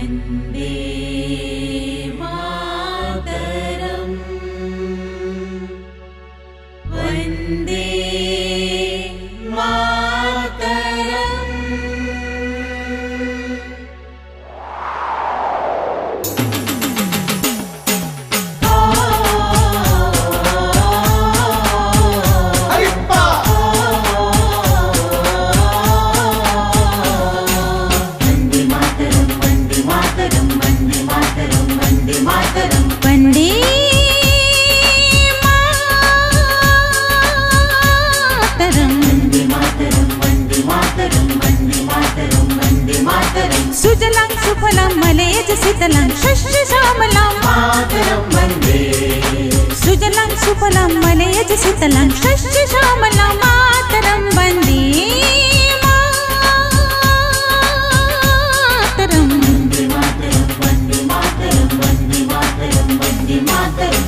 वन्दे मातरम् वन्दे मातरम्। सुजलां सुफलां मलयज शीतलां शस्य श्यामलां मातरं वन्दे। सुजलां सुफलां मलयज शीतलां शस्य श्यामलां मातरं वन्दे मातरं। वन्दे मातरं वन्दे मातरं वन्दे मातरं वन्दे मातरम्।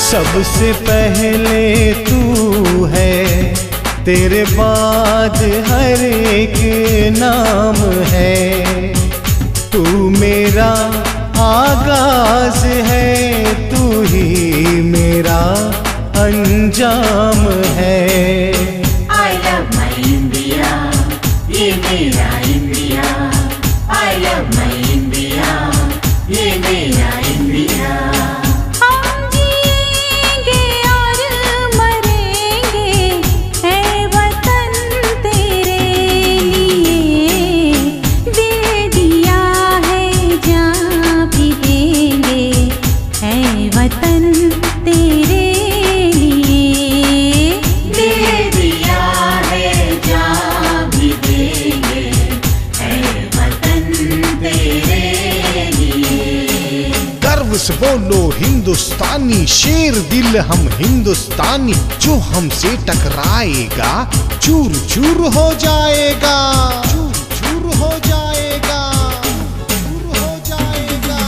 सबसे पहले तू है, तेरे बाद हर एक नाम है। तू मेरा आगाज है, तू ही मेरा अंजाम है। I love my India, ये मेरा India. I love my India, ये मेरा इंडिया। से बोलो हिंदुस्तानी, शेर दिल हम हिंदुस्तानी। जो हमसे टकराएगा चूर चूर हो जाएगा, चूर चूर हो जाएगा, चूर हो जाएगा।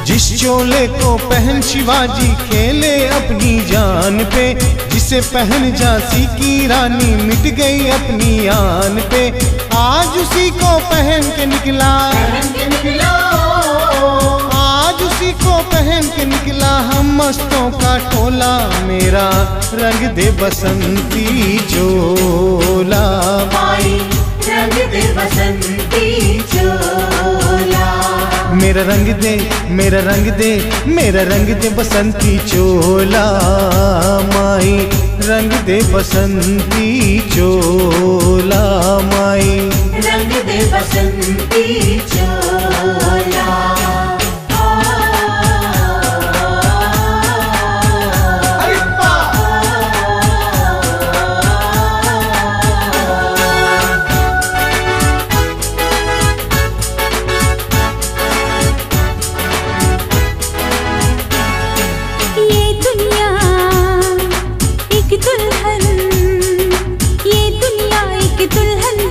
जिस चोले को पहन शिवाजी खेले अपनी जान पे, जिसे पहन झांसी की रानी मिट गई अपनी आन पे। आज उसी को पहन के निकला, आज उसी को पहन के निकला हम मस्तों का टोला। मेरा रंग दे बसंती चोला, रंग दे बसंती चोला। मेरा रंग दे, मेरा रंग दे, मेरा रंग दे बसंती चोला। माई रंग दे बसंती चोला, माई रंग दे बसंती चोला।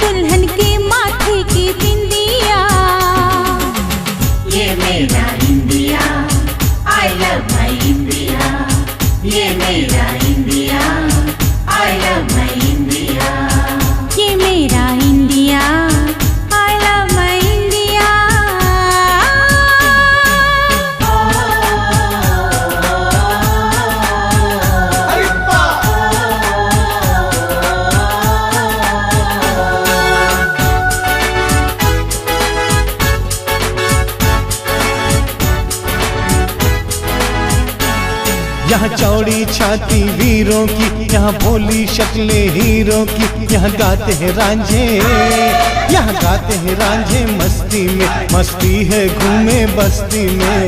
दुल्हन के माथे की बिंदिया, ये मेरा India. I love my India, ये मेरा India. I love my India, ये मेरा India. I love my India। यहाँ चौड़ी छाती वीरों की, यहाँ भोली शक्लें हीरों की। यहाँ गाते हैं रांझे, यहाँ गाते हैं रांझे मस्ती में। मस्ती है घूमे बस्ती में।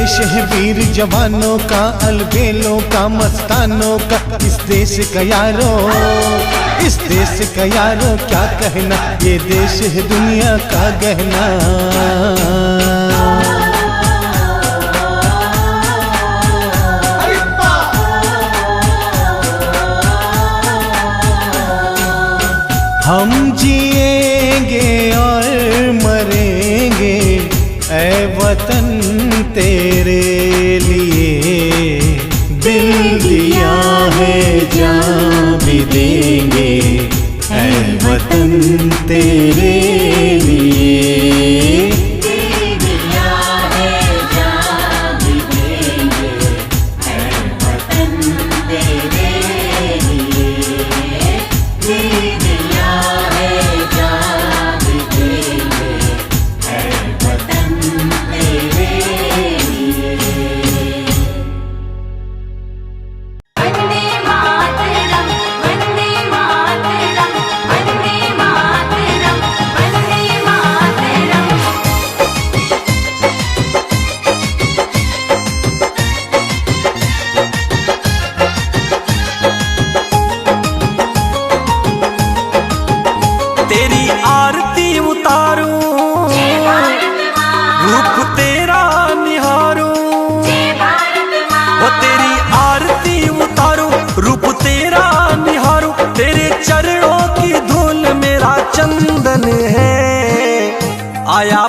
देश है वीर जवानों का, अलबेलों का, मस्तानों का। इस देश का यारो, इस देश का यारो क्या कहना, ये देश है दुनिया का गहना। हम जिएंगे और मरेंगे ऐ वतन तेरे लिए, दिल दिया है जान भी देंगे ऐ वतन तेरे लिए। दिल दिया है जान भी देंगे ऐ वतन तेरे लिए। दिल दिया है जान भी देंगे ऐ वतन तेरे लिए। वंदे मातरम, वंदे मातरम, वंदे मातरम, वंदे मातरम। तेरी आरती उतारूं, जय भारत माँ, रूप तेरा निहारूं। जय भारत माँ। वो तेरी आरती उतारूं, रूप तेरा निहारूं। तेरे चरणों की धूल मेरा चंदन है। आया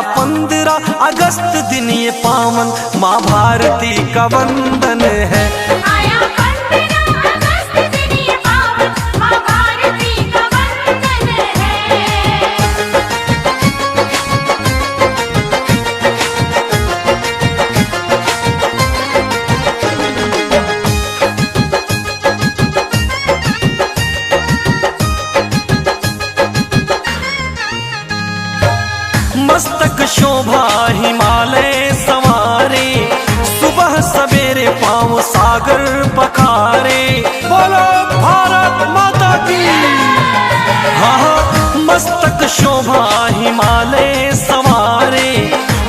15 अगस्त दिन ये पावन, माँ भारती का वंदन है। आया 15 अगस्त दिन ये पावन, माँ भारती का वंदन है। मस्तक शोभा हिमालय सवारे, सुबह सवेरे पाँव सागर पखारे। बोलो भारत माता की। हाँ, मस्तक शोभा हिमालय सवारे,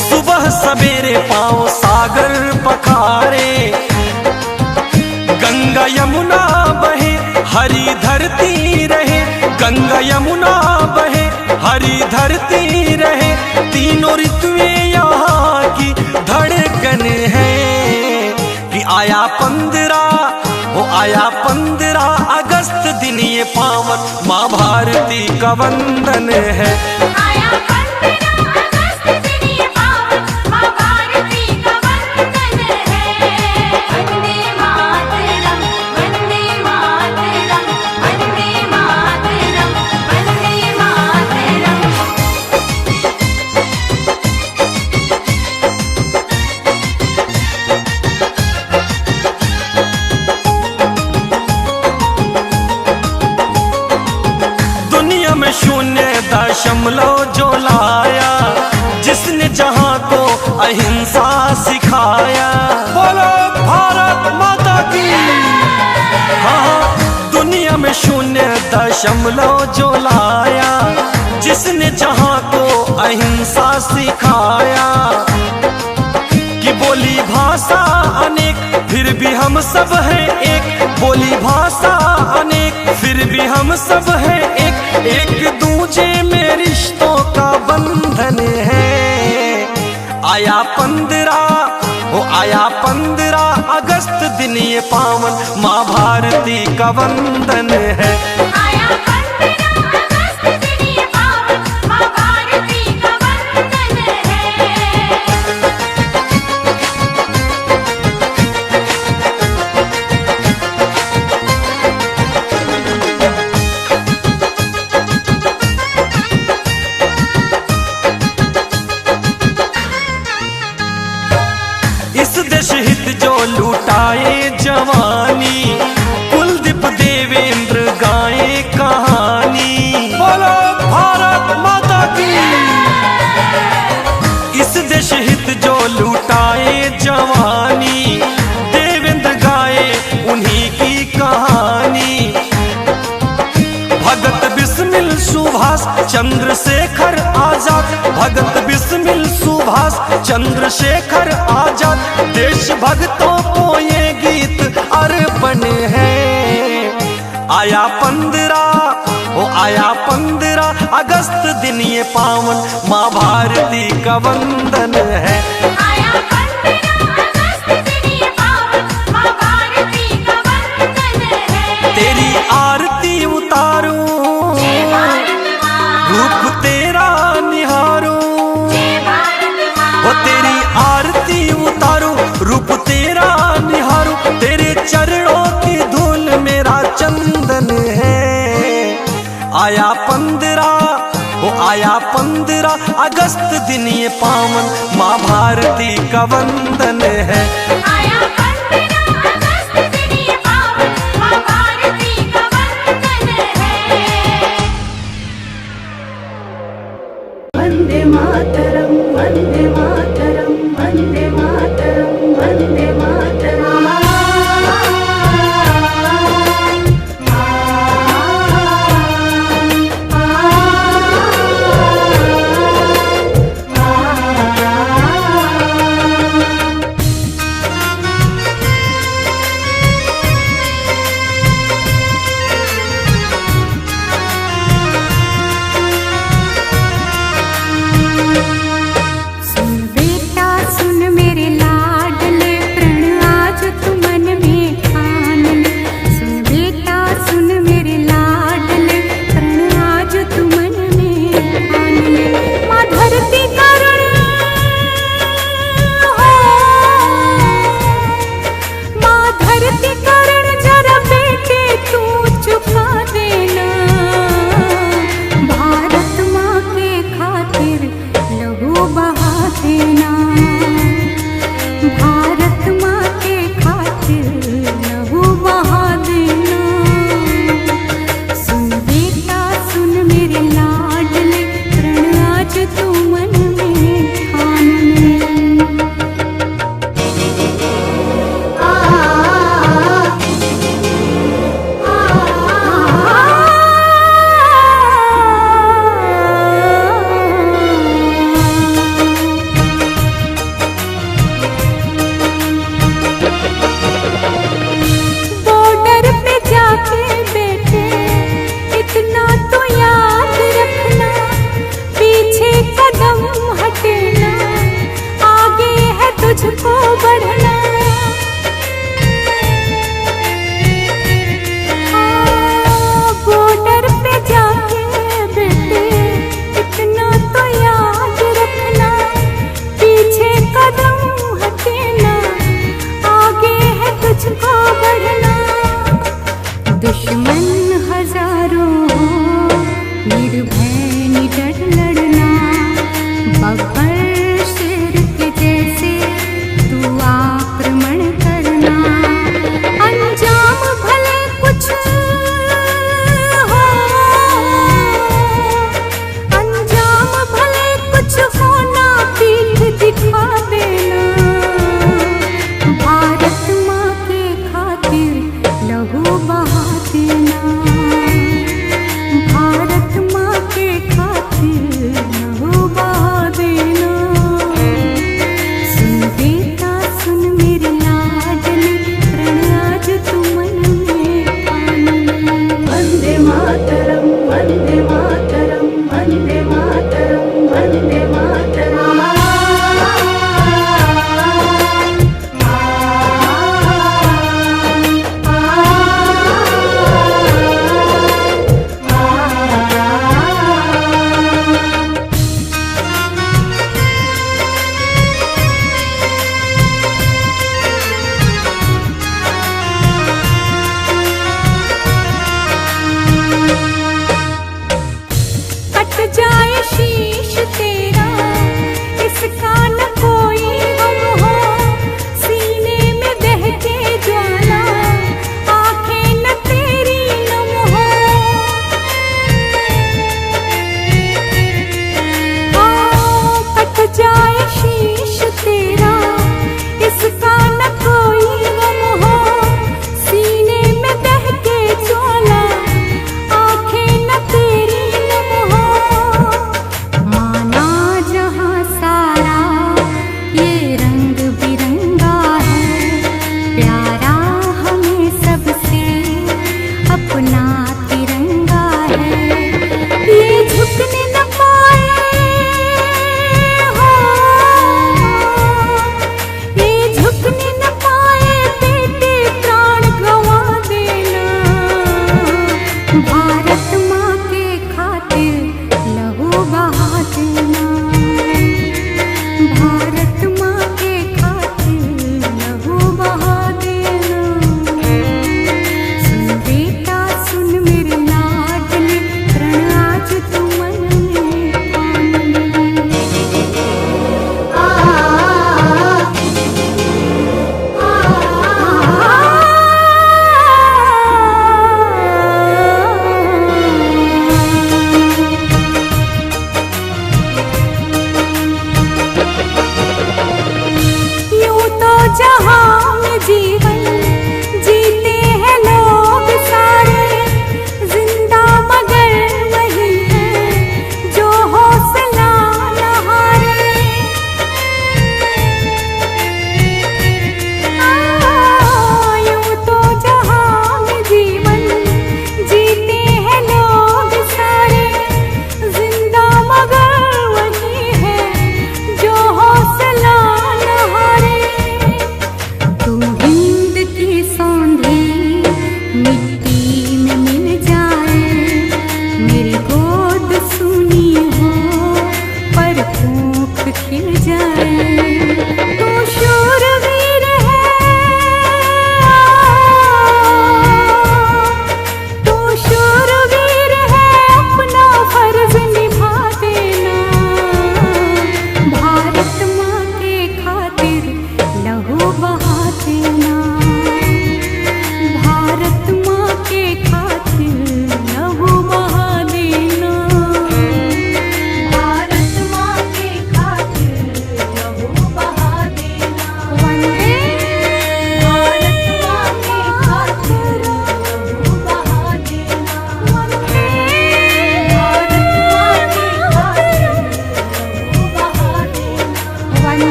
सुबह सवेरे पाँव सागर पखारे। गंगा यमुना बहे हरी धरती रहे, गंगा यमुना बहे हरी धरती रहे। तीनों ऋतुएं यहाँ की धड़कन है। कि आया 15 अगस्त दिन ये पावन, माँ भारती का वंदन है। आया 15 अगस्त दिन ये पावन, माँ भारती का वंदन है। वंदे मातरम, वंदे मातरम, वंदे मातरम, वंदे मातरम। दुनिया में 0.0 जो लाया, जिसने जहां को अहिंसा सिखाया। बोलो भारत माता की। हाँ, दुनिया में 0.0 जो लाया, जिसने जहां को अहिंसा सिखाया। कि बोली भाषा अनेक फिर भी हम सब हैं एक, बोली भाषा अनेक फिर भी हम सब हैं एक। एक दूजे में रिश्तों का बंधन है। आया 15 अगस्त दिन ये पावन, माँ भारती का वंदन है। आया 15 अगस्त दिन ये पावन, माँ भारती का वंदन है। इस देश हित जो लुटाए जवानी, कुलदीप देवेंद्र गाए भगत बिस्मिल सुभाष चंद्रशेखर आजाद, भगत बिस्मिल सुभाष चंद्रशेखर आजाद। देश भक्तों को ये गीत अर्पण है। आया 15 दिन ये पावन, माँ भारती का वंदन है। आया 15 अगस्त दिन ये पावन, माँ भारती का वंदन है। तेरी आरती उतारूं, जय भारत माँ, रूप तेरा निहारूं, जय भारत माँ, वो तेरी आरती उतारूं, रूप तेरा निहारूं। तेरे चरणों की धूल मेरा चंदन है। आया 15 अगस्त दिन ये पावन, माँ भारती का वंदन है। आया 15 अगस्त दिन ये पावन, माँ भारती का वंदन है। वंदे मातरम, वंदे मातरम, वंदे मातरम, वंदे मातरम।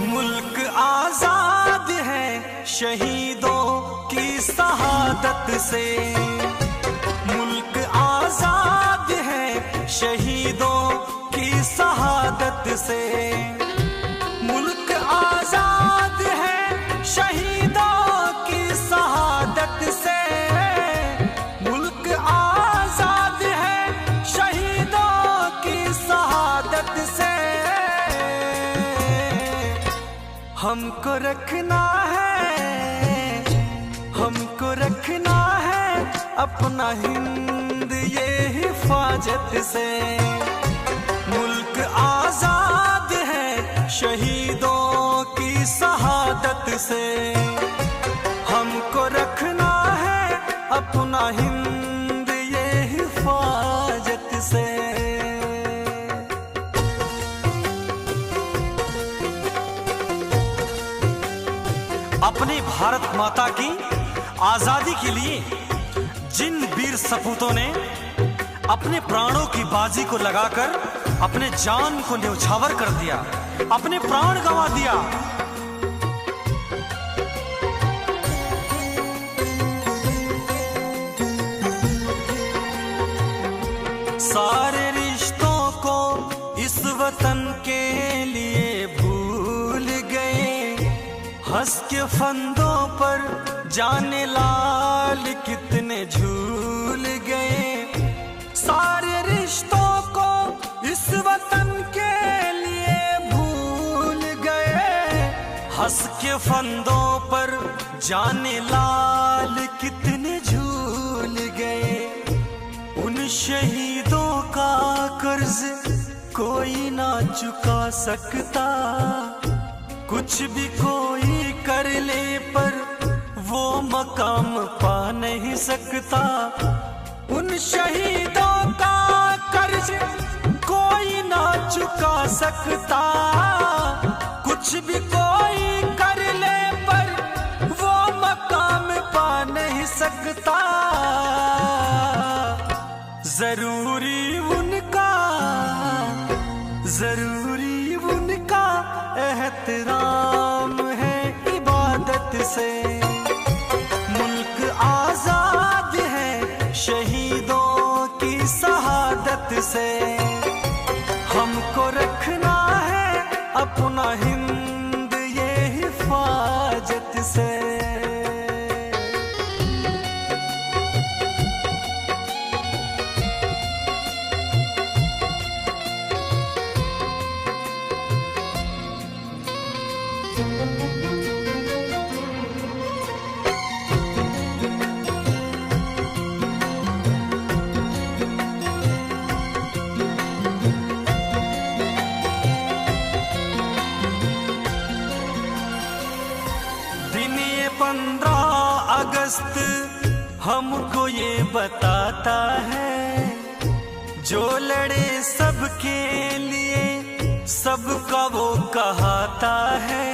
मुल्क आजाद है शहीदों की शहादत से। मुल्क आजाद है शहीदों की शहादत से। मुल्क आजाद है शहीदों की शहादत से। मुल्क आजाद है शहीदों की शहादत से। हमको रखना है अपना हिंद ये हिफाजत से। मुल्क आजाद है शहीदों की शहादत से। हमको रखना है अपना हिंद ये हिफाजत से। अपनी भारत माता की आजादी के लिए जिन वीर सपूतों ने अपने प्राणों की बाजी को लगाकर अपने जान को न्यौछावर कर दिया, अपने प्राण गंवा दिया, सारे रिश्तों को इस वतन के लिए भूल गए। हंस के फंदों पर जाने लाल कितने झूल गए। सारे रिश्तों को इस वतन के लिए भूल गए। हंस के फंदों पर जाने लाल कितने झूल गए। उन शहीदों का कर्ज कोई ना चुका सकता। कुछ भी कोई कर ले पर वो मकाम पा नहीं सकता। उन शहीदों का कर्ज कोई ना चुका सकता। कुछ भी कोई कर ले पर वो मकाम पा नहीं सकता। जरूरी उनका एहतराम है इबादत से। मुल्क आजाद है शहीदों की शहादत से। हमको रखना है अपना हिंद ये हिफाजत से। दिन ये 15 अगस्त हमको ये बताता है, जो लड़े सबके लिए सबका वो कहाता है।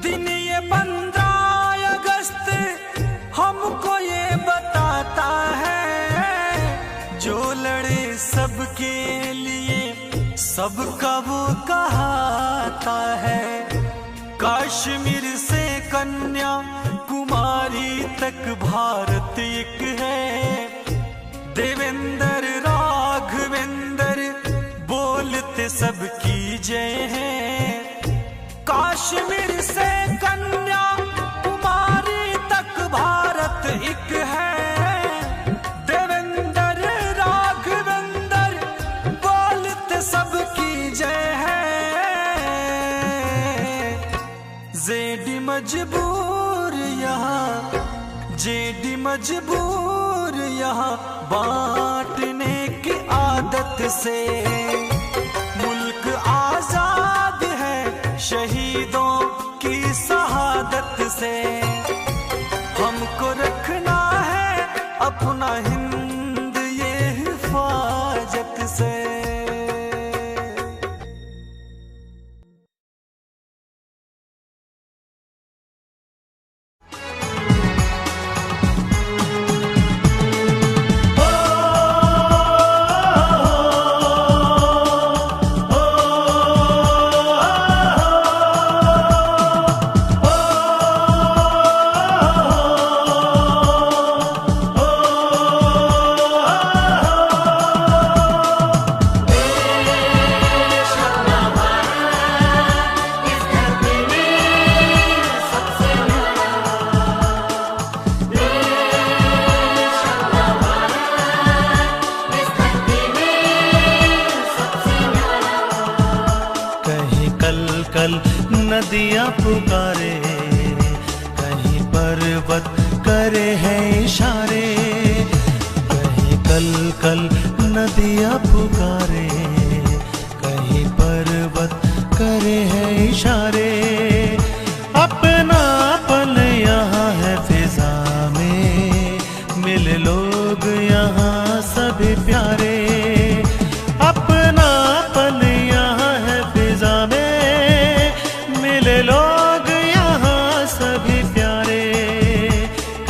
दिन ये 15 अगस्त हमको ये बताता है, जो लड़े सबके लिए सबका वो कहाता है। कश्मीर से कन्या कुमारी तक भारत एक है। देवेंद्र राघवेंद्र बोलते सबकी जय है। कश्मीर से कन्या कुमारी तक भारत एक है। देवेंद्र राघवेंद्र बोलते सबकी जय है। जेडी मजबूर यहाँ बांटने की आदत से। मुल्क आजाद है शहीदों की शहादत से। हमको रखना है अपना हिंद ये हिफाजत से। नदियाँ पुकारे, कहीं पर्वत करे हैं इशारे, कहीं कल कल नदियाँ पुकारे, कहीं पर्वत करे हैं इशारे। अपनापन यहाँ है फिजा में, मिले लोग यहाँ सभी प्यारे। अपनापन यहाँ है फिजा में, मिले लोग यहाँ सभी प्यारे।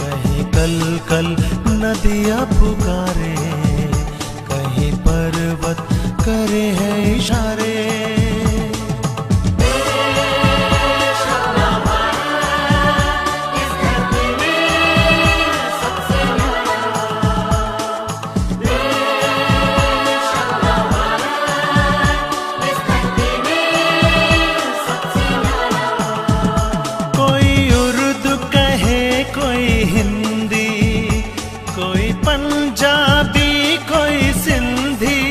कहीं कल कल नदियाँ पुकारे, कहीं पर्वत करे हैं इशारे। पंजाबी कोई सिंधी,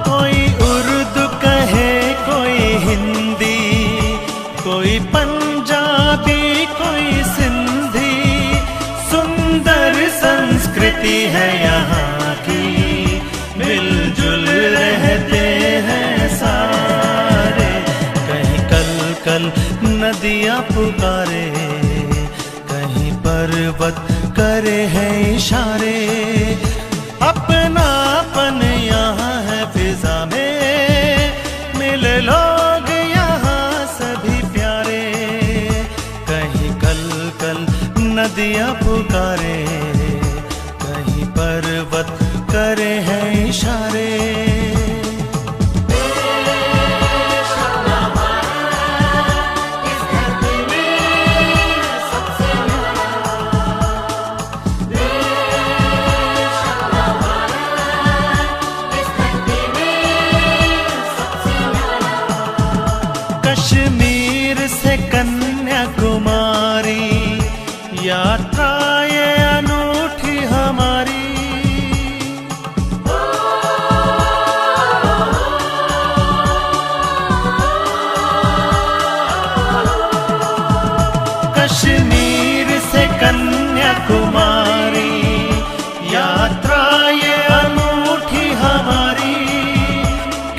कोई उर्दू कहे कोई हिंदी, कोई पंजाबी कोई सिंधी। सुंदर संस्कृति है यहाँ की, मिलजुल रहते हैं सारे। कहीं कल कल नदियाँ पुकारे, कहीं पर्वत करे हैं इशारे। अपनापन यहाँ है फिजा में, मिले लोग यहाँ सभी प्यारे। कहीं कल कल नदियाँ पुकारे, कहीं पर्वत करे हैं इशारे। कश्मीर से कन्याकुमारी, यात्रा ये अनूठी हमारी। कश्मीर से कन्याकुमारी, यात्रा ये अनूठी हमारी।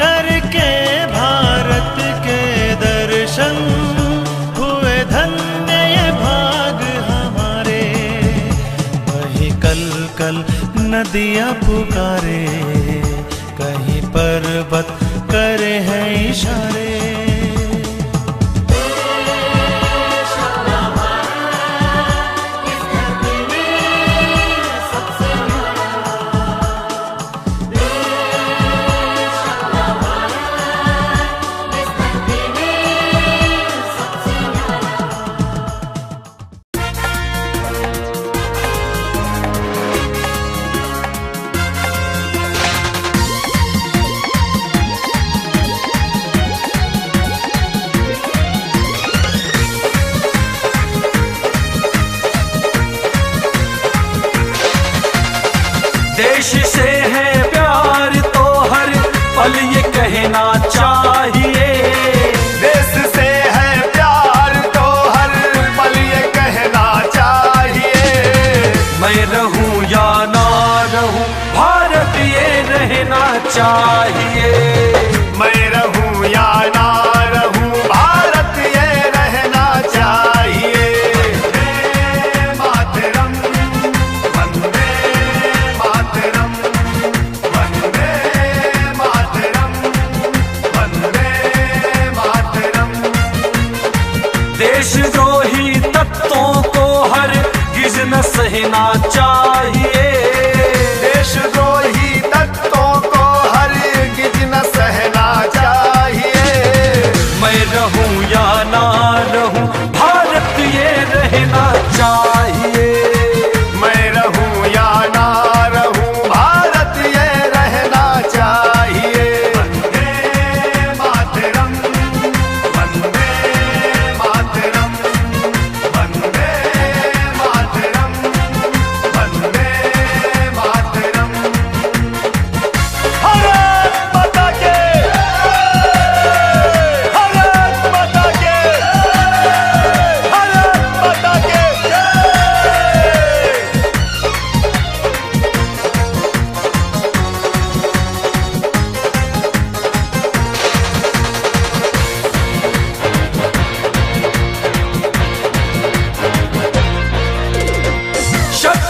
करके भारत के दर्शन, हुए धन्य ये भाग हमारे। वही कल कल नदियाँ पुकारे, कहीं पर्वत करे हैं इशारे। देश से है प्यार तो हर पल ये कहना चाहिए। देश से है प्यार तो हर पल ये कहना चाहिए। मैं रहूं या ना रहूं, भारत ये रहना चाहिए। मैं रहूं या ना रहूं, भारत ये रहना चाहिए। वंदे मातरम, वंदे मातरम, वंदे मातरम, वंदे मातरम। देशद्रोही तत्वों को हर गिज न सहना चाहिए। देशद्रोही तत्वों को हर गिज न सहना चाहिए। मैं रहूं या ना रहूं, भारत ये रहना चाहिए। मैं रहूं या ना रहूं, भारत ये रहना चाहिए। वंदे मातरम, वंदे मातरम, वंदे मातरम, वंदे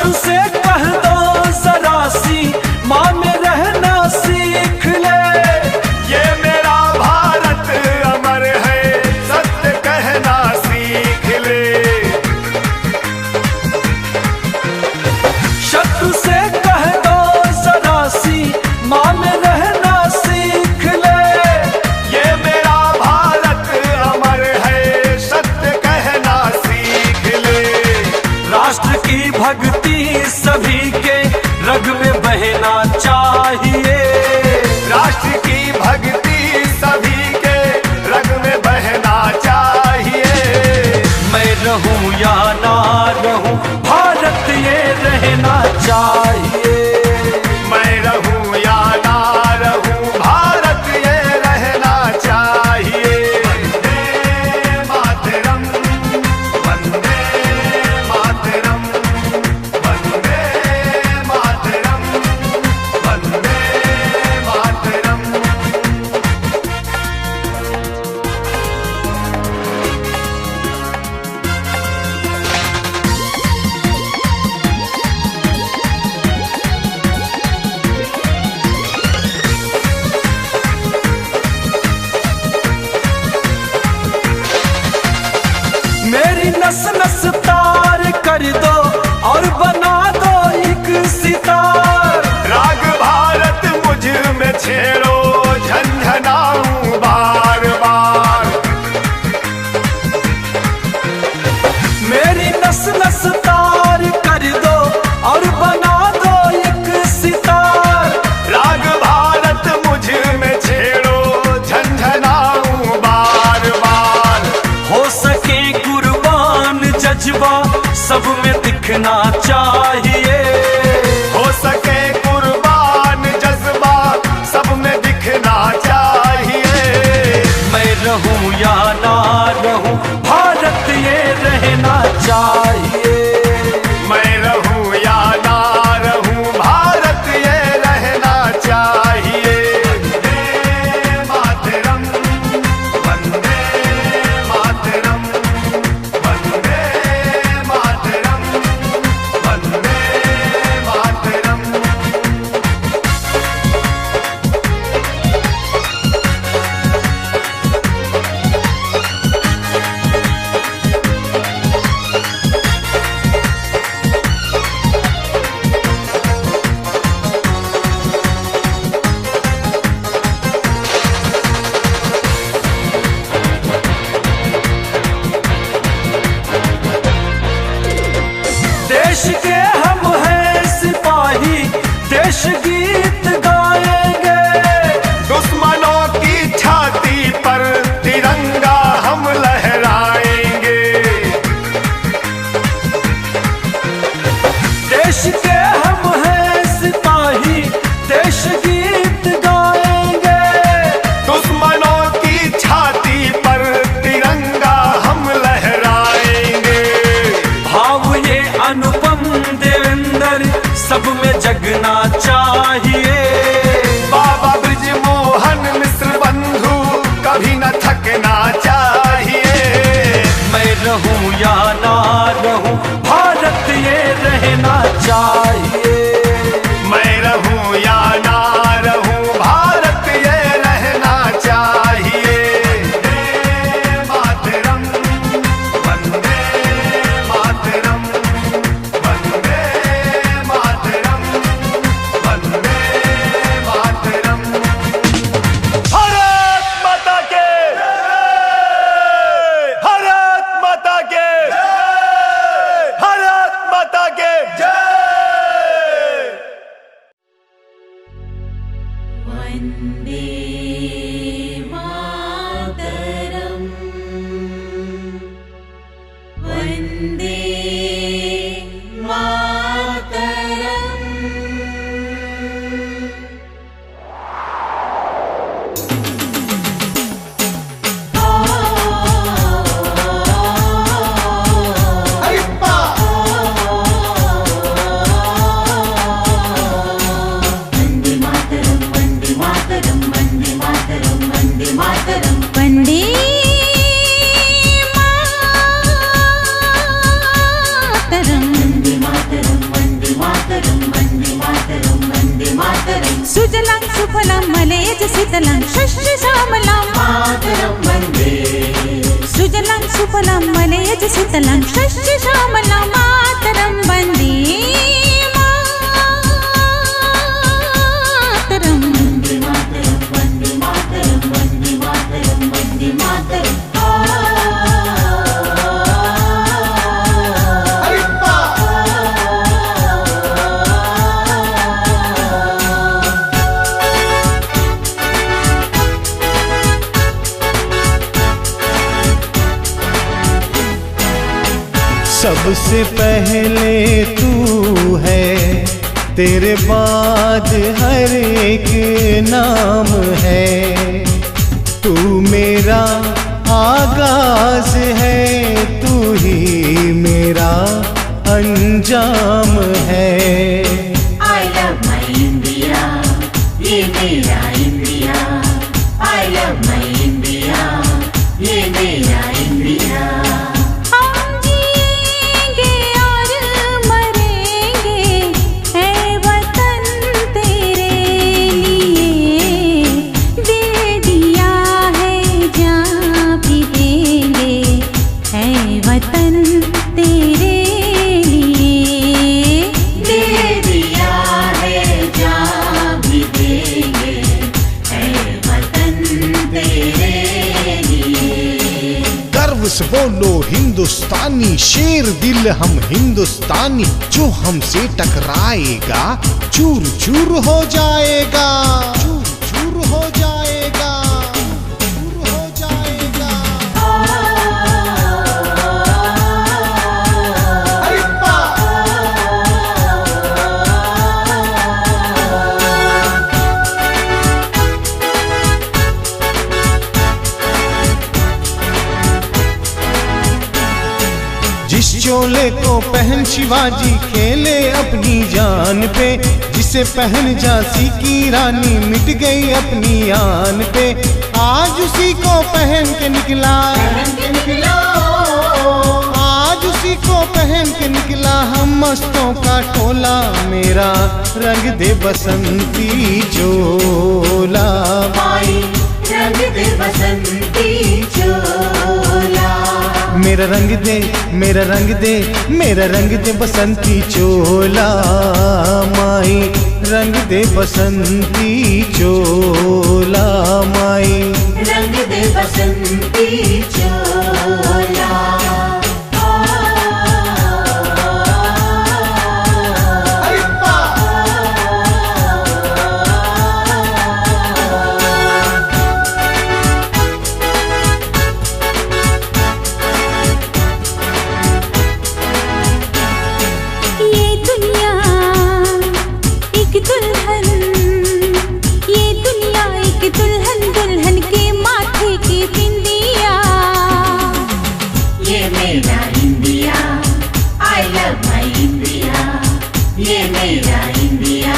शत्रु से कह दो जरा सी माँ में रहना सीख ले। ये मेरा भारत अमर है, सत्य कहना सीख ले। शत्रु से कह दो जरा सी माँ में रहना सीख ले। ये मेरा भारत अमर है, सत्य कहना सीख ले। राष्ट्र की भक्ति सभी के रग में बहना चाहिए। राष्ट्र की भक्ति सभी के रग में बहना चाहिए। मैं रहूं या ना रहूं भारत ये रहना चाहिए। मैं रहूं या ना रहूं भारत ये रहना चाहिए। वंदे मातरम, वंदे मातरम, वंदे मातरम, वंदे मातरम। मेरी नस नस तार कर दो और बना दो एक सितार। राग भारत मुझ में छेड़ो, झंझनाऊं बार बार। मेरी नस नस तार कर दो और बना दो एक सितार। राग भारत मुझ में छेड़ो, झंझनाऊं बार बार। हो सके कुर्बान जज्बा सब में दिखना चाहिए। हो सके कुर्बान जज्बा सब में दिखना चाहिए। मैं रहूं या ना रहूं भारत ये रहना चाहिए। मैं रहूं या ना रहूं भारत ये रहना चाहिए। वंदे मातरम, वंदे मातरम, वंदे मातरम, वंदे मातरम। देश के हम हैं सिपाही, देश गीत गाएंगे। दुश्मनों की छाती पर तिरंगा हम लहराएंगे। देश के हम हैं सिपाही, देश गीत गाएंगे। दुश्मनों की छाती पर तिरंगा हम लहराएंगे। भाव ये अनुपम देवेंद्र सब में जगना चाहिए। बाबा ब्रिजमोहन मिश्र बंधु कभी न थकना चाहिए। मैं रहूं या ना रहूं भारत ये रहना चाहिए। मैं रहूं या ना रहूं भारत ये रहना चाहिए। वंदे मातरम, वंदे मातरम, वंदे मातरम, सुजलां सुफलां मलयज शीतलां शस्य श्यामलां मातरं वन्दे सुजलां सुफलां मलयज शीतलां शस्य श्यामलां मातरं वन्दे मातरं वन्दे मातरं वन्दे मातरं वन्दे मातरं वन्दे मातरं सबसे पहले तू है, तेरे बाद हर एक नाम है। तू मेरा आगाज है, तू ही मेरा अंजाम है। I love my India, ये मेरा India. I love my India, ये मेरा इंडिया। हम जिएंगे और मरेंगे है वतन तेरे लिए, दे दिया है जान भी देंगे है वतन तेरे लिए। दे दिया है जान भी देंगे है वतन तेरे लिए। गर्व से बोलो हिंदुस्तानी, शेर दिल हम हिंदुस्तानी। जो हमसे टकराएगा चूर चूर हो जाएगा, चूर चूर हो जाएगा, चूर हो जाएगा। जिस चोले को पहन शिवाजी खेले अपनी जान पे, जिसे पहन झांसी की रानी मिट गई अपनी आन पे। आज उसी को पहन के निकला, आज उसी को पहन के निकला हम मस्तों का टोला। मेरा रंग दे बसंती चोला, माई रंग दे बसंती चोला। मेरा रंग दे, मेरा रंग दे, मेरा रंग दे बसंती चोला। माई रंग दे बसंती चोला, माई रंग दे बसंती चोला। ये दुनिया एक दुल्हन, ये दुनिया एक दुल्हन, दुल्हन के माथे की बिंदिया। ये मेरा India, I love my India, ये मेरा India,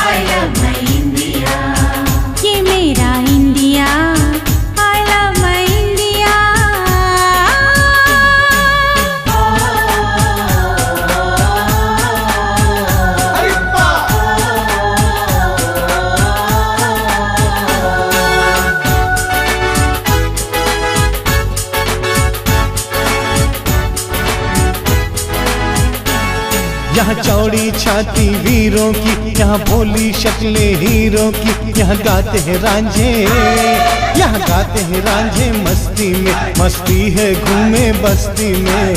I love my India। ये मेरा India, I love my India। यहाँ चौड़ी छाती वीरों की, यहाँ भोली शक्लें हीरों की। यहाँ गाते हैं रांझे, यहाँ गाते हैं रांझे मस्ती में, मस्ती है घूमे बस्ती में।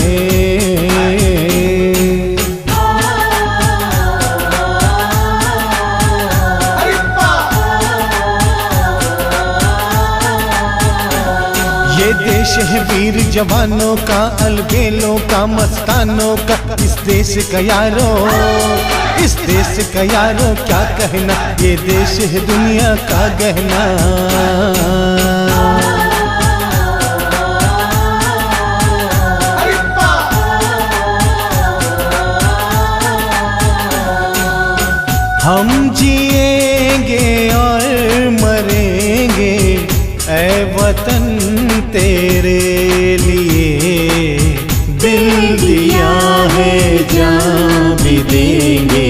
ये देश है वीर जवानों का, अलबेलों का, मस्तानों का। इस देश का यारो, इस देश का यारो क्या कहना, ये देश है दुनिया का गहना। हम जिएंगे और मरेंगे ऐ वतन तेरे लिए। दिल दिया है जान भी देंगे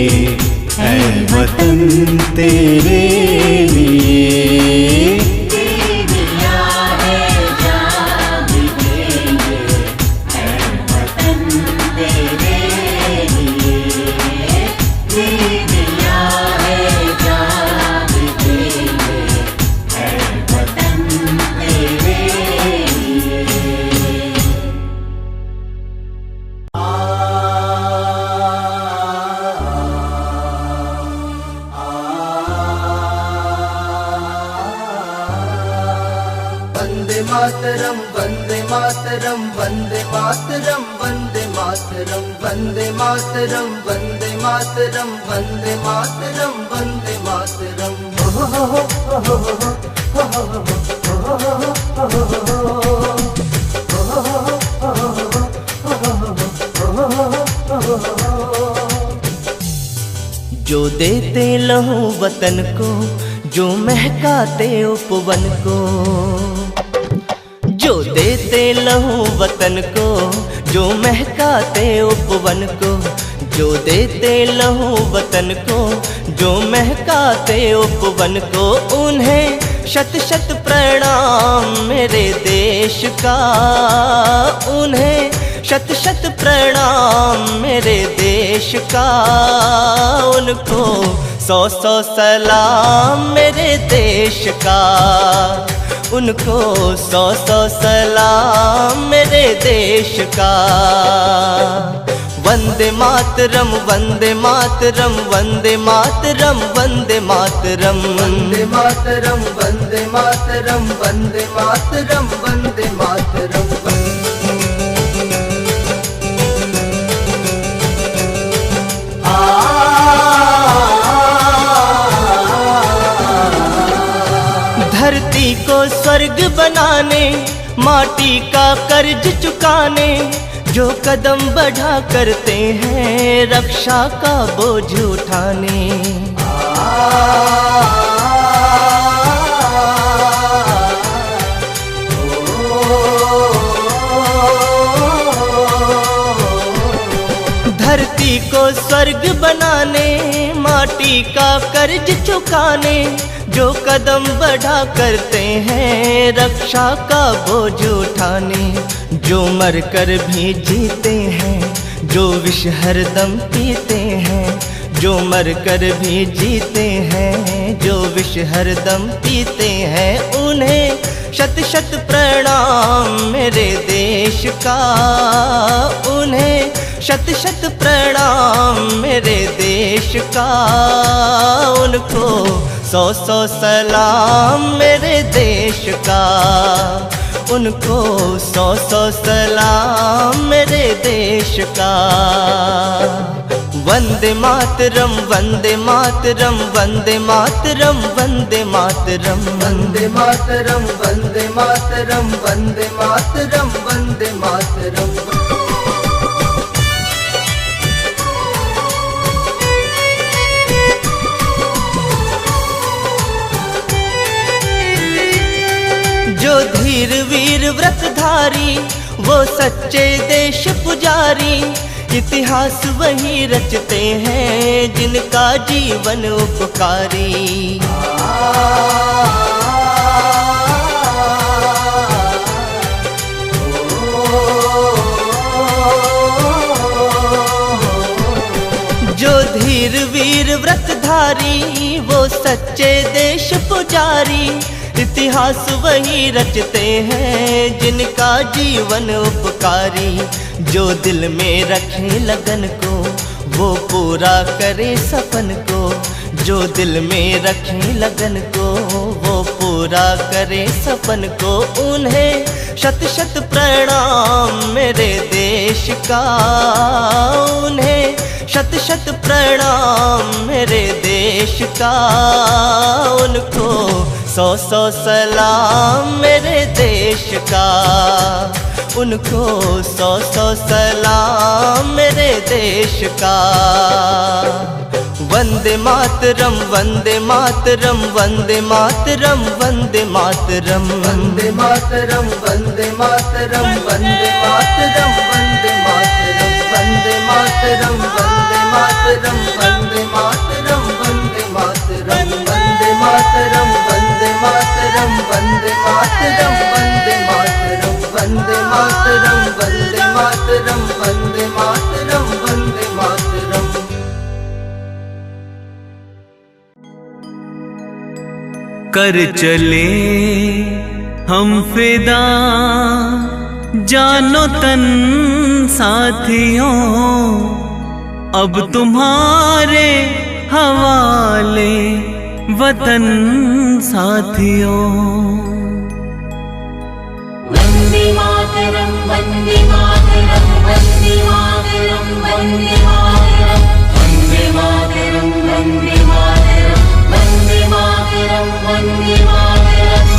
ऐ वतन। वतन तेरे लिए। दिया है जान भी देंगे, है वतन तेरे लिए। दिया है जान भी देंगे, है वतन तेरे लिए। वंदे मातरम वंदे मातरम वंदे मातरम वंदे मातरम वंदे मातरम वंदे मातरम वंदे मातरम वंदे मातरम। जो देते लहू वतन को, जो महकाते उपवन को, जो देते लहू वतन को, जो महकाते उपवन को, जो देते लहू वतन को, जो महकाते उपवन को, उन्हें शत शत प्रणाम मेरे देश का, उन्हें शत शत प्रणाम मेरे देश का, उनको सौ सौ सलाम मेरे देश का, उनको सौ सौ सलाम मेरे देश का। वंदे मातरम वंदे मातरम वंदे मातरम वंदे मातरम वंदे मातरम वंदे मातरम वंदे मातरम वंदे मातरम। धरती को स्वर्ग बनाने, माटी का कर्ज चुकाने, जो कदम बढ़ा करते हैं रक्षा का बोझ उठाने। धरती को स्वर्ग बनाने, माटी का कर्ज चुकाने, जो कदम बढ़ा करते हैं रक्षा का बोझ उठाने, जो मर कर भी जीते हैं, जो विष हरदम पीते हैं, जो मर कर भी जीते हैं, जो विष हरदम पीते हैं, उन्हें शत शत प्रणाम मेरे देश का, उन्हें शत शत प्रणाम मेरे देश का, उनको सौ सौ सलाम मेरे देश का, उनको सौ सौ सलाम मेरे देश का। वंदे मातरम वंदे मातरम वंदे मातरम वंदे मातरम वंदे मातरम वंदे मातरम वंदे मातरम वंदे मातरम। जो धीर वीर व्रतधारी, वो सच्चे देश पुजारी, इतिहास वही रचते हैं जिनका जीवन उपकारी। जो धीर वीर व्रतधारी, वो सच्चे देश पुजारी, इतिहास वही रचते हैं जिनका जीवन उपकारी। जो दिल में रखे लगन को, वो पूरा करे सपन को, जो दिल में रखे लगन को, वो पूरा करे सपन को, उन्हें शत शत प्रणाम मेरे देश का, उन्हें शत शत प्रणाम मेरे देश का, उनको सौ सौ सलाम मेरे देश का, उनको सौ सौ सलाम मेरे देश का। वंदे मातरम वंदे मातरम वंदे मातरम वंदे मातरम वंदे मातरम वंदे मातरम वंदे मातरम वंदे मातरम वंदे मातरम वंदे मातरम वंदे मातरम वंदे मातरम। वंदे मातरम वंदे मातरम वंदे मातरम वंदे मातरम वंदे मातरम वंदे मातरम वंदे मातरम वंदे मातरम। कर चले हम फिदा जानो तन साथियों, अब तुम्हारे हवाले वतन साथियों। वंदे मातरम वंदे मातरम वंदे मातरम वंदे मातरम वंदे मातरम वंदे मातरम वंदे मातरम वंदे मातरम।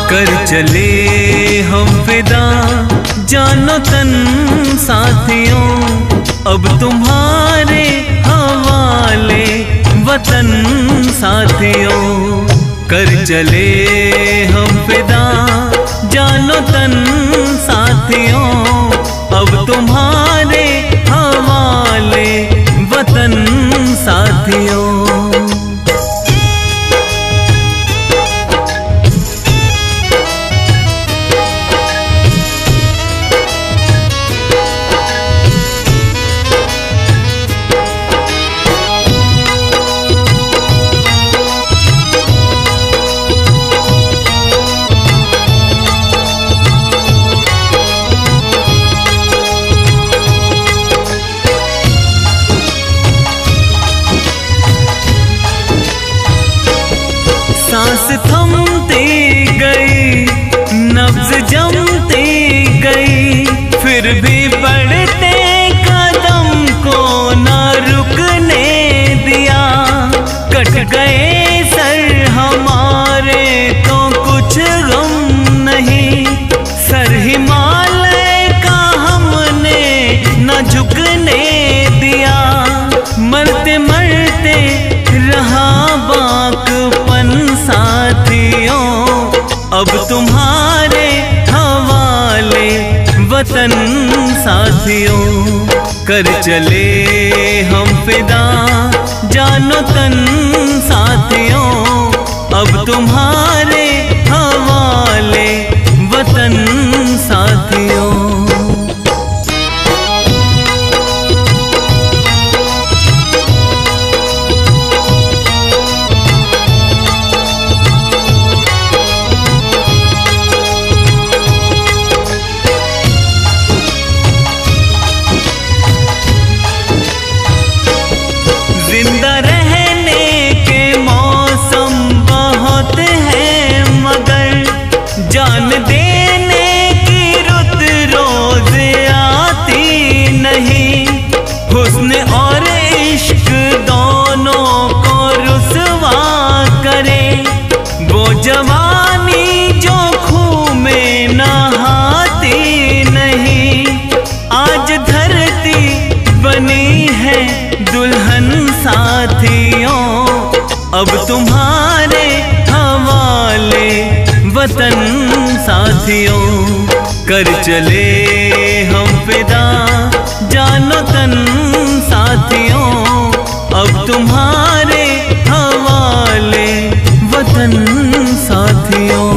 कर चले हम फिदा जानो तन साथियों, अब तुम्हारे हवाले वतन साथियों। कर चले हम फिदा जानो तन साथियों, अब तुम्हारे हवाले वतन साथियों। सांस थमती गई, नब्ज जमती गई, फिर भी बढ़ते कदम को न रुकने दिया। कट गए सर हमारे तो कुछ गम नहीं, सर हिमालय का हमने न झुकने दिया। मरते मरते रहा बाकपन साथियों, अब तुम्हारे हवाले वतन साथियों। कर चले हम फिदा जानो तन साथियों, अब तुम्हारे हवाले वतन साथियों। जिंदा रहने के मौसम बहुत हैं, मगर जान देने की रुत रोज आती नहीं। हुस्न और इश्क दोनों को रुसवा करे, वो जवानी जो खूह में नहाती नहीं। आज धरती बनी है दुल्हन साथियों, अब तुम्हारे हवाले वतन साथियों। कर चले हम फिदा जानो तन साथियों, अब तुम्हारे हवाले वतन साथियों।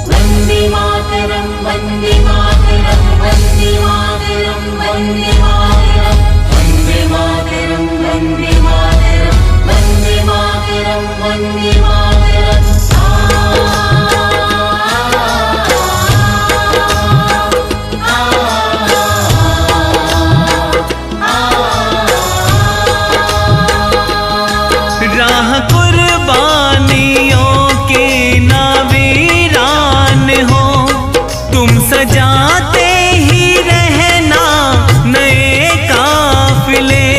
वंदे मातरम वंदे मातरम वंदे मातरम वंदे मातरम वंदे मातरम वंदे मातरम वंदे मातरम वंदे मातरम। राह कुर्बानियों की नावीरान हो, तुम सजाते ही रहना नए काफिले।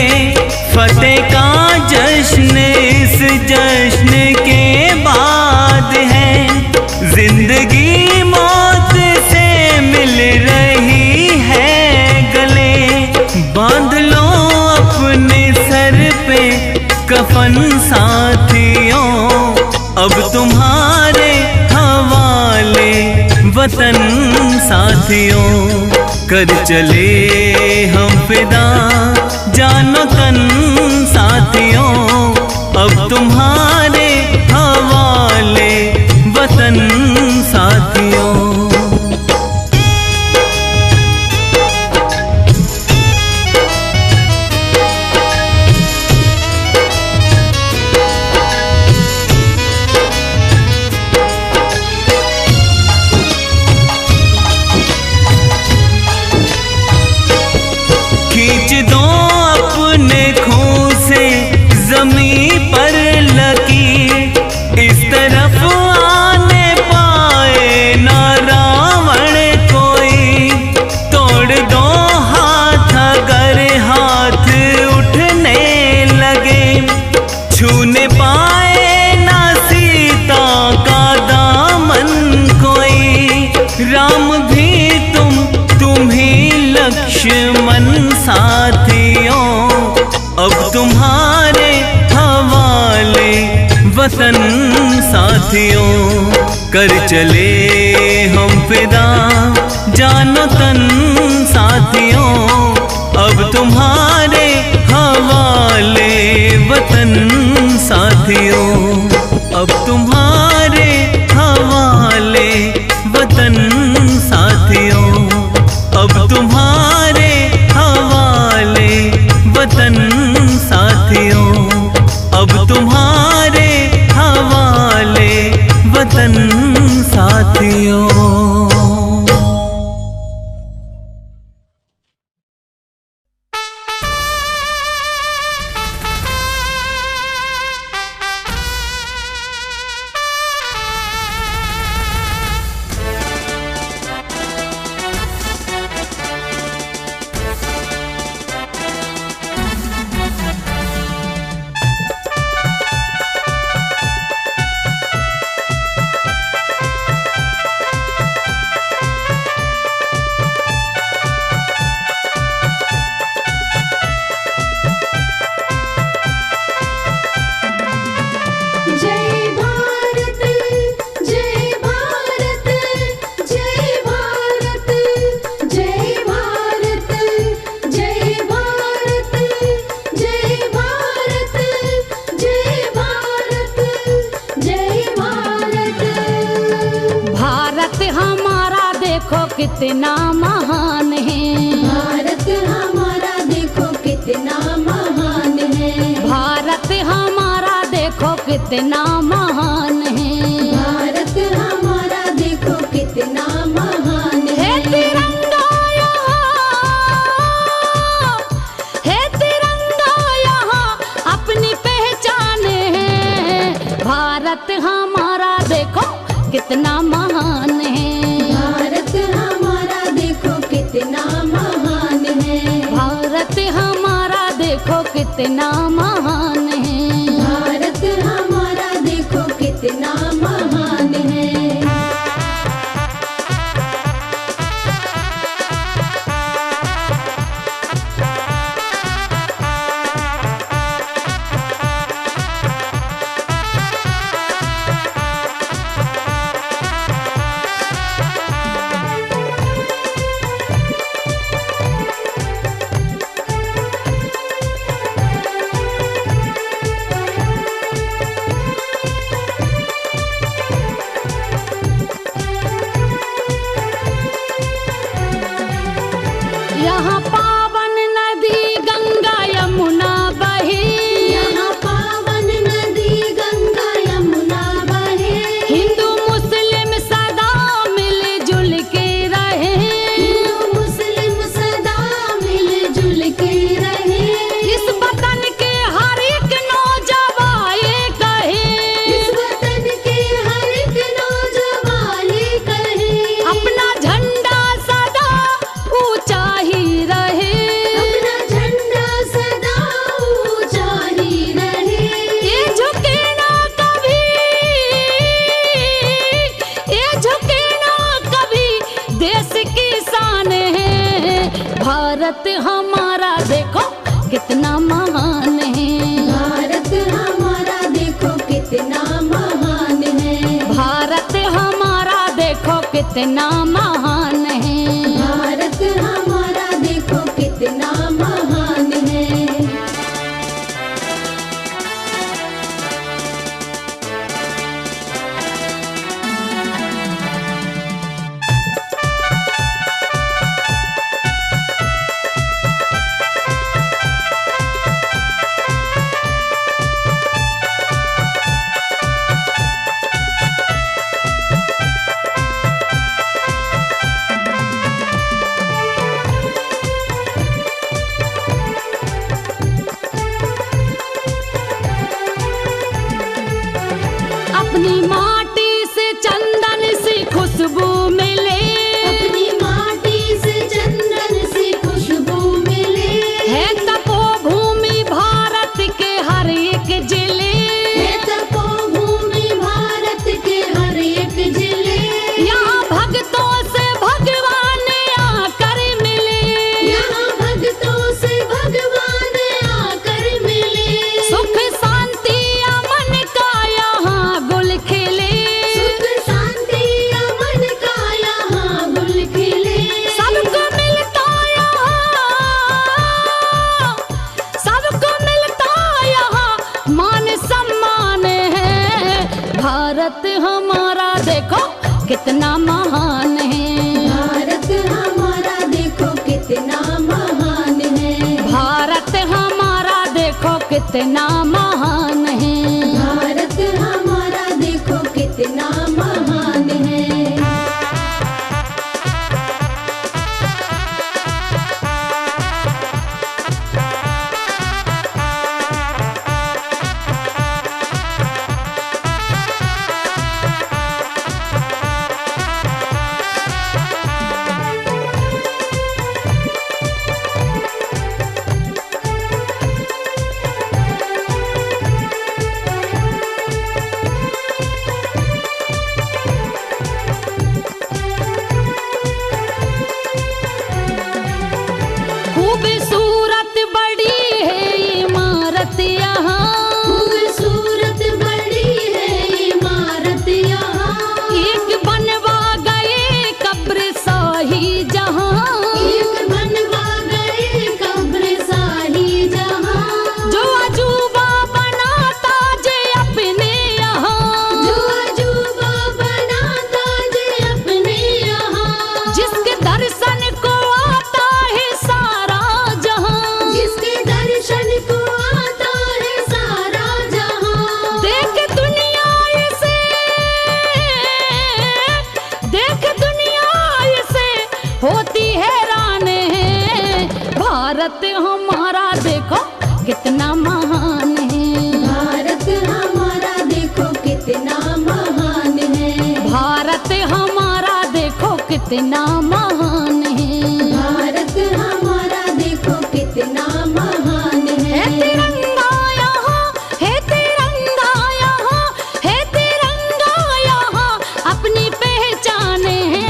फतेह का जश्न इस जश्न के बाद है, जिंदगी मौत से मिल रही है गले। बांध लो अपने सर पे कफन साथियों, अब तुम्हारे वतन साथियों, कर चले हम फिदा जानो तन साथियों, अब तुम्हारे हवाले वतन साथियों। खींच दो अपने खून से ज़मीं पर लकीर, इस तरफ आने पाए ना रावण कोई। तोड़ दो हाथ अगर हाथ उठने लगे, छूने पाए ना सीता का दामन कोई। राम भी तुम ही लक्ष्मण साथियों, अब तुम्हारे हवाले वतन साथियों, कर चले हम फिदा जानो तन साथियों, अब तुम्हारे हवाले वतन साथियों, अब तुम्हारे हवाले वतन साथियों, अब तुम्हारे हवाले वतन साथियों, अब तुम्हारे हवाले वतन साथियों। कितना महान है भारत हमारा, देखो कितना महान है भारत हमारा, देखो कितना महान है भारत हमारा, देखो कितना महान है। तिरंगा यहाँ है, तिरंगा यहाँ अपनी पहचान है। भारत हमारा देखो कितना महान है, भारत हमारा देखो कितना महान है, भारत हमारा देखो कितना महान है, भारत हमारा देखो कितना महान है। यहाँ पावन नदी गंगा यमुना बहे, यहाँ पावन नदी गंगा यमुना बहे। हिंदू मुस्लिम सदा मिलजुल के रहे, हिंदू मुस्लिम सदा मिलजुल के रहे। इस वतन के हर एक नौजवान ये कहे, इस वतन के हर एक नौजवान ये कहे, अपना झंडा सदा ऊंचा ही रहे, अपना झंडा सदा ऊंचा ही रहे। ये झुके ना कभी, ये झुके ना कभी, देश की शान है। भारत हमारा देखो कितना महान है, भारत हमारा देखो कितना महान है, भारत हमारा देखो कितना कितना महान है। भारत हमारा देखो कितना महान है। अपनी माटी से चंदन सी खुशबू मिले, अपनी माटी से चंदन सी खुशबू मिले। है तपोभूमि भारत के हर एक जिले, है तपोभूमि भारत के हर एक जिले। यहाँ भक्तों से भगवान आकर मिले, यहाँ भक्तों से भगवान आकर मिले। सुख शांति अमन का यहाँ गुल खिले, सुख शांति अमन का यहाँ गुल खिले। सबको मिलता यहाँ मान सम्मान है। भारत हमारा देखो कितना महान है। भारत हमारा देखो कितना महान है। भारत हमारा देखो कितना महान है। भारत हमारा देखो कितना महान है। खूबसूरत बड़ी है इमारत यहाँ, खूबसूरत बड़ी है इमारत यहाँ। एक बनवा गए कब्र शाही जहाँ, एक बनवा गए कब्र शाही जहाँ। जो अजूबा बनाता जे अपने यहाँ, जो अजूबा बनाता जे अपने यहाँ। जिसके दर्शन को आता है सारा जहाँ, जिसके दर्शन को आता है सारा जहाँ। देख दुनिया इसे होती हैरान है। भारत हमारा देखो कितना महान है। भारत हमारा देखो कितना महान है। भारत हमारा देखो कितना महान है। भारत हमारा देखो कितना महान है। है तिरंगा यहाँ, है तिरंगा यहाँ, है तिरंगा यहाँ अपनी पहचान है।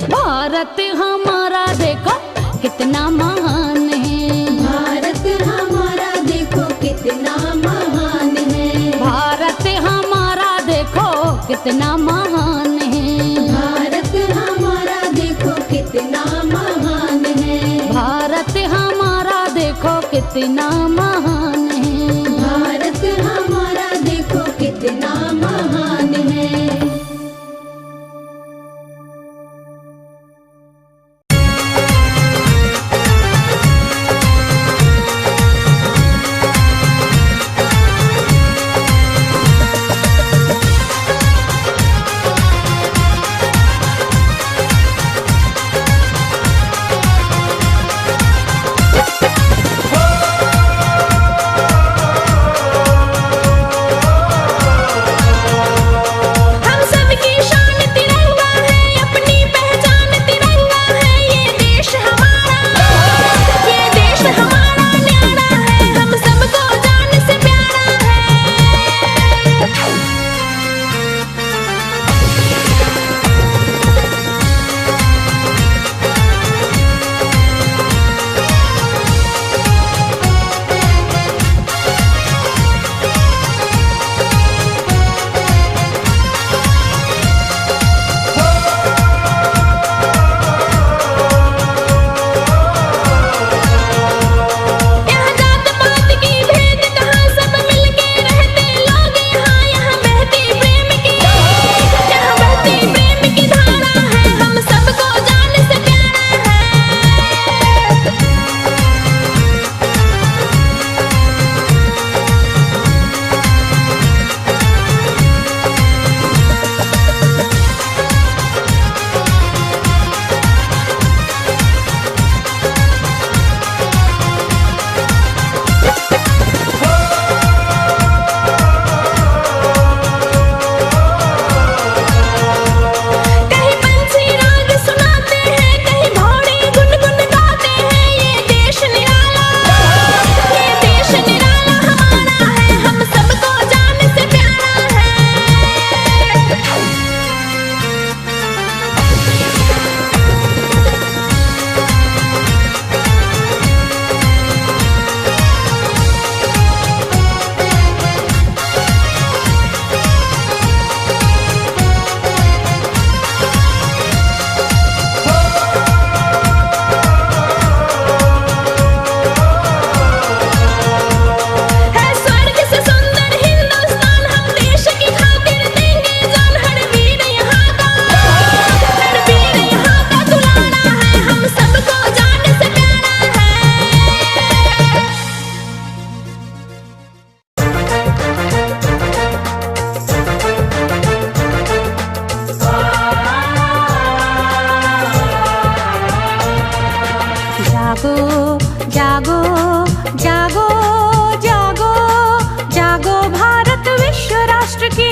भारत हमारा देखो कितना महान है। भारत हमारा देखो कितना महान है। भारत हमारा देखो कितना महान है। भारत हमारा देखो कितना महान है। भारत हमारा देखो कितना महान है। भारत हमारा देखो कितना महान है।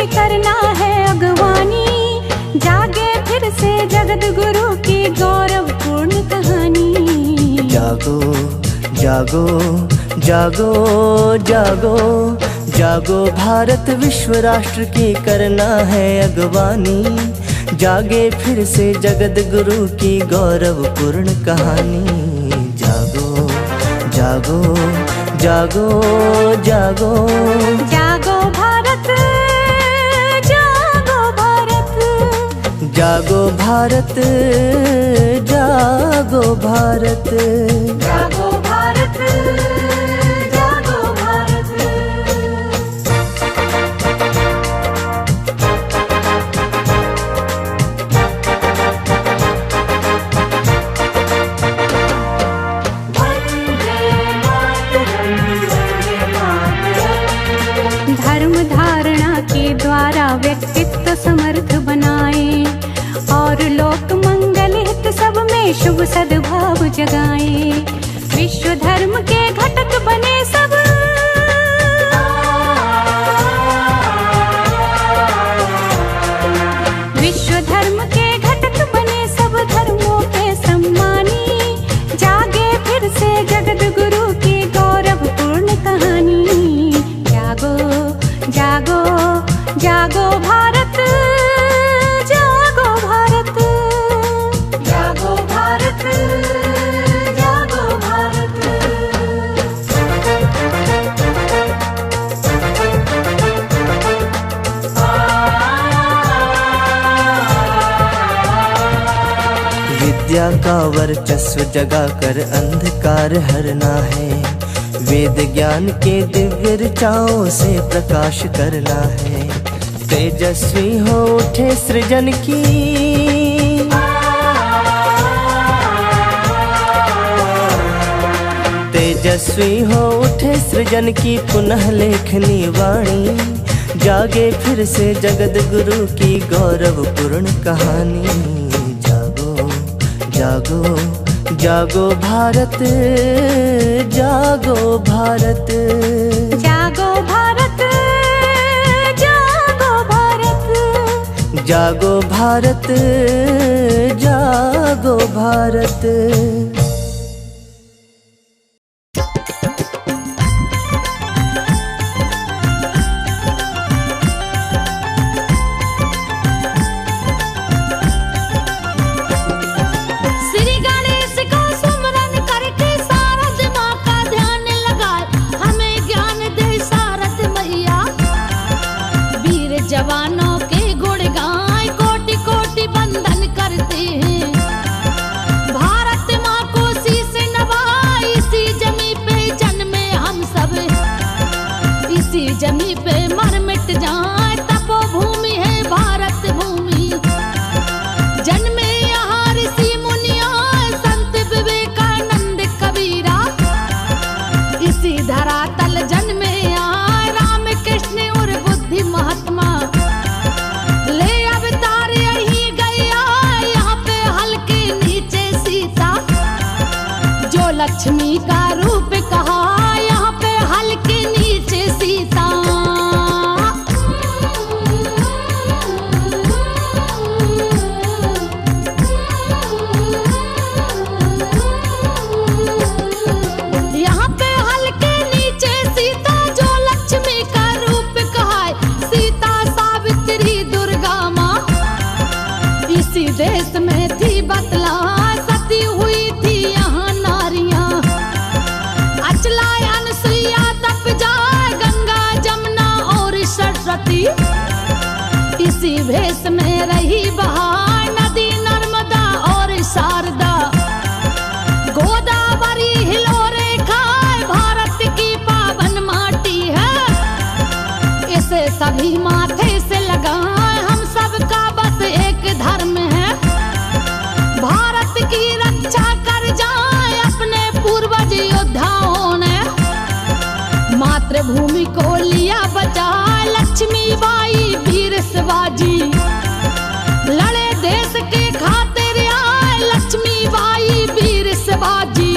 करना है अगवानी, जागे फिर से जगत गुरु की गौरवपूर्ण कहानी। जागो जागो जागो जागो जागो भारत विश्व राष्ट्र की करना है अगवानी, जागे फिर से जगत गुरु की गौरवपूर्ण कहानी। जागो जागो जागो जागो जागो भारत, जागो भारत, जागो भारत, जागो भारत। जागो भारत, जागो भारत। धर्म धारणा के द्वारा व्यक्तित्व समर्थ बनाए और लोक मंगल हित सब में शुभ सद्भाव जगाए। विश्व धर्म के घटक बने सब, विश्व धर्म के घटक बने सब धर्मों के सम्मानी, जागे फिर से जगत गुरु की गौरवपूर्ण कहानी। जागो जागो जागो भारत, जागो भारत, जागो भारत, जागो भारत। विद्या का वर्चस्व जगा कर अंधकार हरना है, वेद ज्ञान के दिव्य ऋचाओं से प्रकाश करना है। तेजस्वी हो उठे सृजन की, तेजस्वी हो उठे सृजन की पुनः लेखनी वाणी, जागे फिर से जगत गुरु की गौरवपूर्ण कहानी। जागो जागो जागो भारत, जागो भारत, जागो भारत, जागो भारत, जागो भारत, जागो भारत। श्री गणेश का सुमरन करके सारा दिमाग का ध्यान लगाए, हमें ज्ञान दे सारथ मैया। वीर जवानों के गुण गाए, कोटि कोटि बंदन करते हैं। भारत माँ को शीश नवाए, इसी जमी पे जन्मे हम सब, इसी जमी पे मर मिट जाए। तपोभूमि है भारत भूमि, जन्मे यहाँ ऋषि मुनिया, संत विवेकानंद कबीरा। इसी धरातल जन्मे आए राम कृष्ण और बुद्धि महात्मा। ले अवतार यही गया, यहाँ पे हल्के नीचे सीता। जो लक्ष्मी का रूप कहा, यहाँ पे हल्के नीचे सीता। यहाँ पे हल्के नीचे सीता, जो लक्ष्मी का रूप कहा। सीता सावित्री दुर्गा माँ, इसी देश में थी बतला, सती हुई थी यहाँ नारियाँ। अचला अनसुईया तपजा, गंगा जमुना और सरस्वती। इसी भेष में रही बहार, नदी नर्मदा और शारदा। गोदावरी हिलोरे खाए, भारत की पावन माटी है। इसे सभी माथे से लगाए, हम सबका बस एक धर्म है। भारत की रक्षा कर जाए अपने पूर्वज योद्धाओं ने। मातृभूमि को लिया बचाए, लक्ष्मी बाई वीर शिवाजी। लड़े देश के खातिर आए, लक्ष्मी बाई वीर शिवाजी।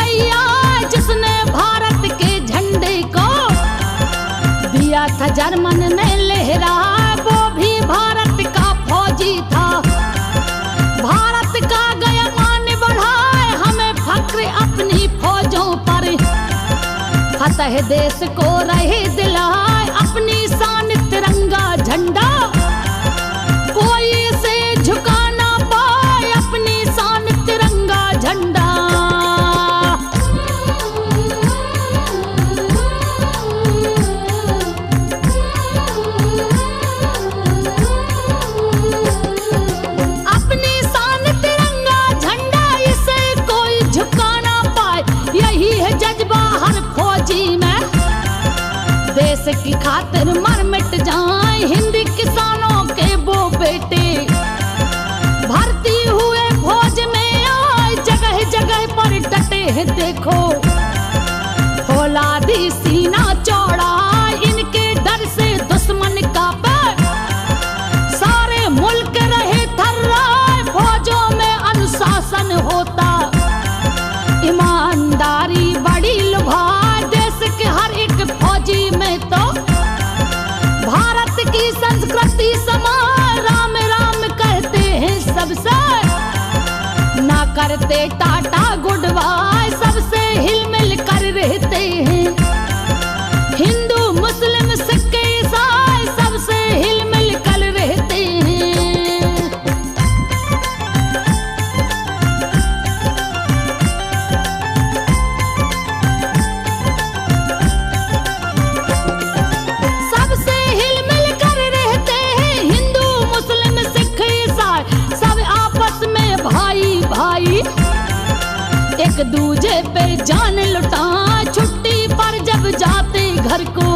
भैया जिसने भारत के झंडे को दिया था जर्मन ने लहरा, वो भी भारत का फौजी था। भारत का गया मान बढ़ाए हमें फक्र अपनी फौजों पर, फतह देश को रहे दिलाए अपनी शान तिरंगा झंडा। कोई इसे झुका ना पाए अपनी शान तिरंगा झंडा। अपनी शान तिरंगा झंडा इसे कोई झुका ना पाए, यही है जज्बा हर फौजी में। देश की खातिर मर मिट जाए हिंदी किसानों के वो बेटे, भर्ती हुए फौज में आए जगह जगह पर डटे हैं देखो। फौलादी सीना चौड़ा इनके डर से दुश्मन का पैर, सारे मुल्क रहे थर्राए फौजों में अनुशासन होता। ईमानदारी बड़ी लुभाए देश के हर एक फौजी में तो, भारत की संस्कृति समान राम राम कहते हैं सबसे, ना करते टाटा गुड बाय सबसे हिल मिल कर रहते हैं। हिंदू मुस्लिम सिख ईसाई सबसे हिल मिल कर रहते हैं। सबसे हिल मिल कर रहते हैं हिंदू मुस्लिम सिख ईसाई, सब आपस में भाई भाई। एक दूजे पे जान लुटा छुट्टी पर जब जाते घर को,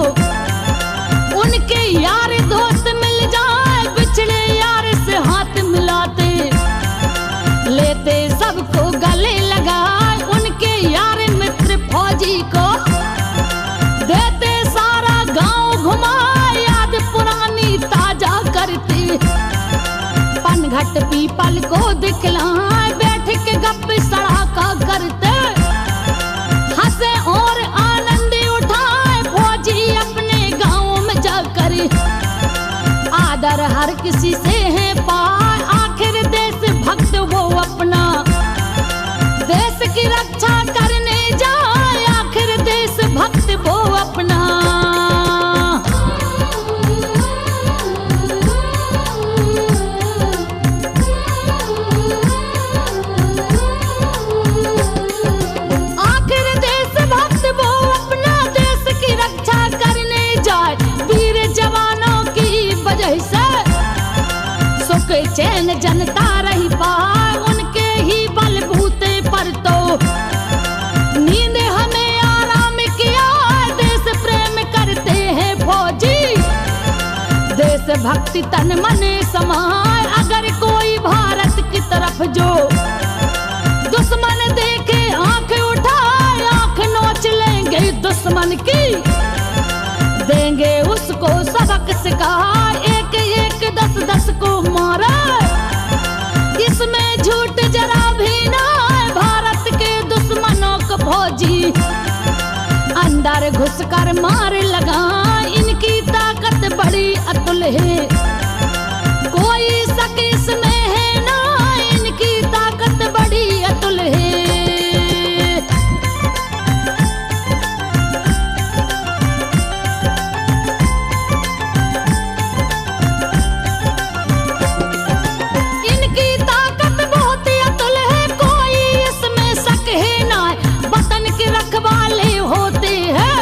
उनके यार दोस्त मिल जाए बिछड़े यार से हाथ मिलाते, लेते सबको गले लगाए उनके यार मित्र फौजी को। देते सारा गांव घुमाए याद पुरानी ताजा करते, पनघट पीपल को दिखलाए बैठ के गप सड़ाका करते, हंसे और आनंद उठाए फौजी अपने गांव में जाकर। आदर हर किसी से है पाए आखिर देश भक्त वो अपना, देश की रक्षा करने जाए आखिर देश भक्त वो अपना। आखिर देश भक्त वो अपना देश की रक्षा करने जाए, वीर जवानों की वजह से सुख चैन जनता रही पाए उनके ही बलबूते पर तो। नींद हमें आराम किया देश प्रेम करते हैं फौजी, देश भक्ति तन मन समाए अगर कोई भारत की तरफ जो। दुश्मन देखे आंख उठाए आंख नोच लेंगे दुश्मन की, देंगे उसको सबक सिखाए एक एक 10-10 को मारा। इसमें झूठ जरा भी ना है भारत के दुश्मनों को फौजी, अंदर घुस कर मार लगा इनकी ताकत बड़ी अतुल है। कोई शक इसमें है ना इनकी ताकत बड़ी अतुल है। इनकी ताकत बहुत ही अतुल है, कोई इसमें शक है ना, वतन के रखवाले होते हैं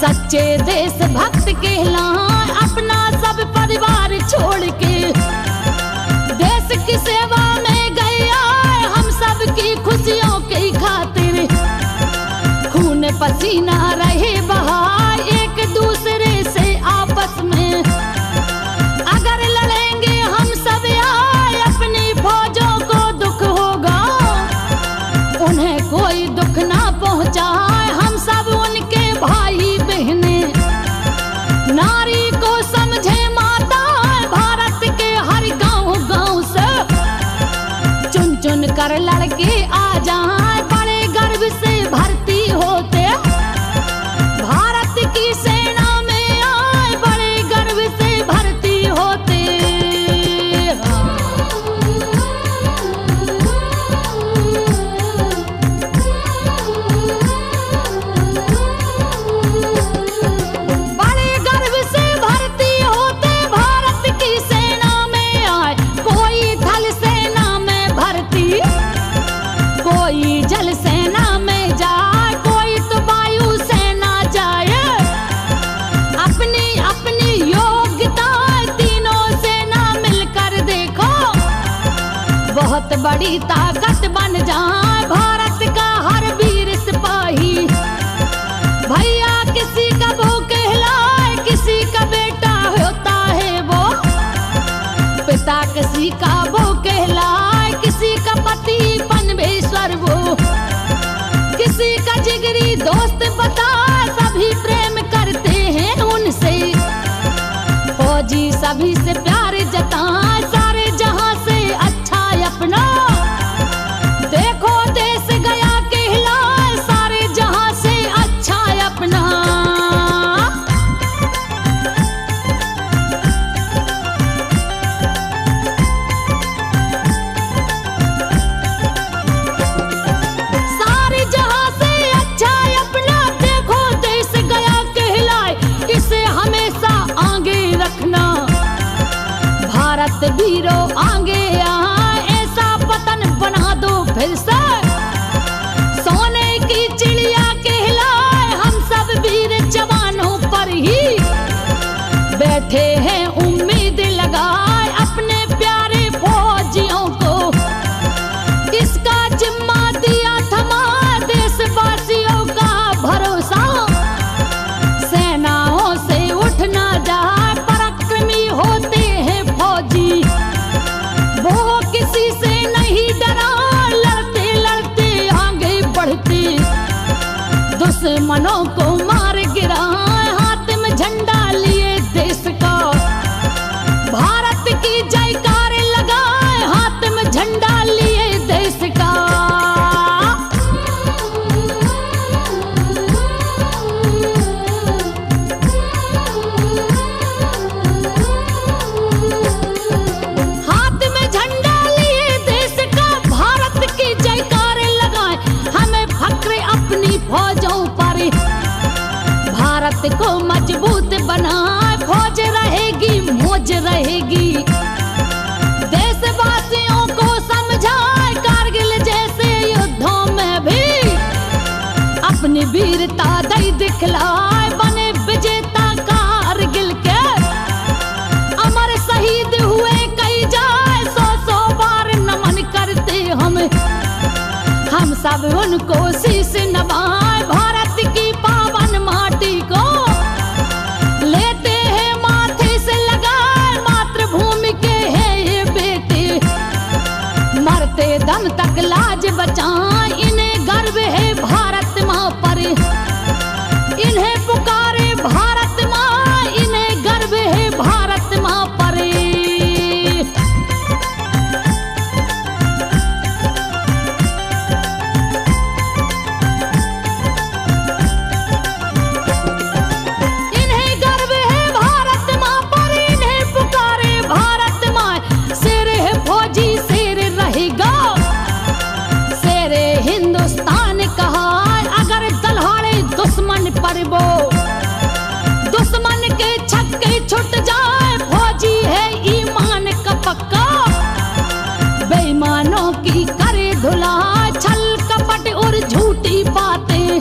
सच्चे देश भक्त कहलाए अपना सब परिवार छोड़ के। देश की सेवा में गया हम सब की खुशियों की खातिर, खून पसीना रहे बहाए एक दूसरे से आपस में। अगर लड़ेंगे हम सब आए अपनी फौजों को दुख होगा, उन्हें कोई दुख ना पहुंचाए हम सब उनके भाई बहने। नारी को समझे माता भारत के हर गांव गांव से, चुन चुन कर लड़के आ जाए बड़े घर भर्ती होते भारत की सेना में आए, बड़े गर्व से भर्ती होते। बड़े गर्व से भर्ती होते, भारत की सेना में आए। कोई थल सेना में भर्ती, कोई जल सेना में जाए, कोई तो वायु सेना जाए। अपनी अपनी योग्यता तीनों सेना मिलकर देखो, बहुत बड़ी ताकत बन जाए भारत का हर वीर सिपाही। भैया किसी का वो कहलाए, किसी का बेटा होता है वो, पिता किसी का वो कहलाए, किसी का पति परमेश्वर वो, किसी का जिगरी दोस्त बता, सभी प्रेम करते हैं उनसे। फौजी सभी से प्यार जताए, सारे जहां से अच्छा अपना। देखो देश गया कहलाए, सारे जहां से अच्छा अपना। सारे जहां से अच्छा अपना, देखो देश गया कहलाए, इसे हमेशा आगे रखना। भारत वीरों आगे आए, ऐसा पतन बना दो फिर से। सोने की चिड़िया कहलाए, हम सब वीर जवानों पर ही बैठे हैं उम्मीद लगाए, अपने प्यारे फौजियों को इसका जिम्मा दिया थमा। देशवासियों का भरोसा सेनाओं से उठ ना जाए, पराक्रमी होते हैं फौजी। वो किसी से नहीं डरा, लड़ते लड़ते आगे बढ़ते, दुश्मनों को मार गिराए, हाथ में झंडा लिए देश का। भारत की जयकार लगाए, हाथ में झंडा लिए देश का। हाथ में झंडा लिए देश का, भारत की जयकार लगाए, हमें फक्र अपनी फौजों पर। भारत को मजबूत बनाए, फौज रहेगी मौज रहेगी। देशवासियों को समझाए, कारगिल जैसे युद्धों में भी अपनी वीरता दई दिखलाए, बने विजेता कारगिल के। अमर शहीद हुए कई जाए, 100 बार नमन करते हम सब उनको शीश नवाए। भारत की पावन माटी को लेते हैं माथे से लगाए, मातृभूमि के हैं ये बेटे, मरते दम तक लाज बचाएं। इन्हें गर्व है भारत माँ पर, इन्हें पुकारे भारत माँ, इन्हें गर्व है भारत माँ पर। इन्हें गर्व है भारत माँ पर, इन्हें पुकारे भारत माँ। शेर है फौजी शेर रहेगा, शेर हिंदुस्तान कहा। अगर दलहाड़े दुश्मन पर वो, दुश्मन के छक्के छुट जाए, फौजी है ईमान का पक्का। बेईमानों की करे धुलाई, छल कपट और झूठी बातें,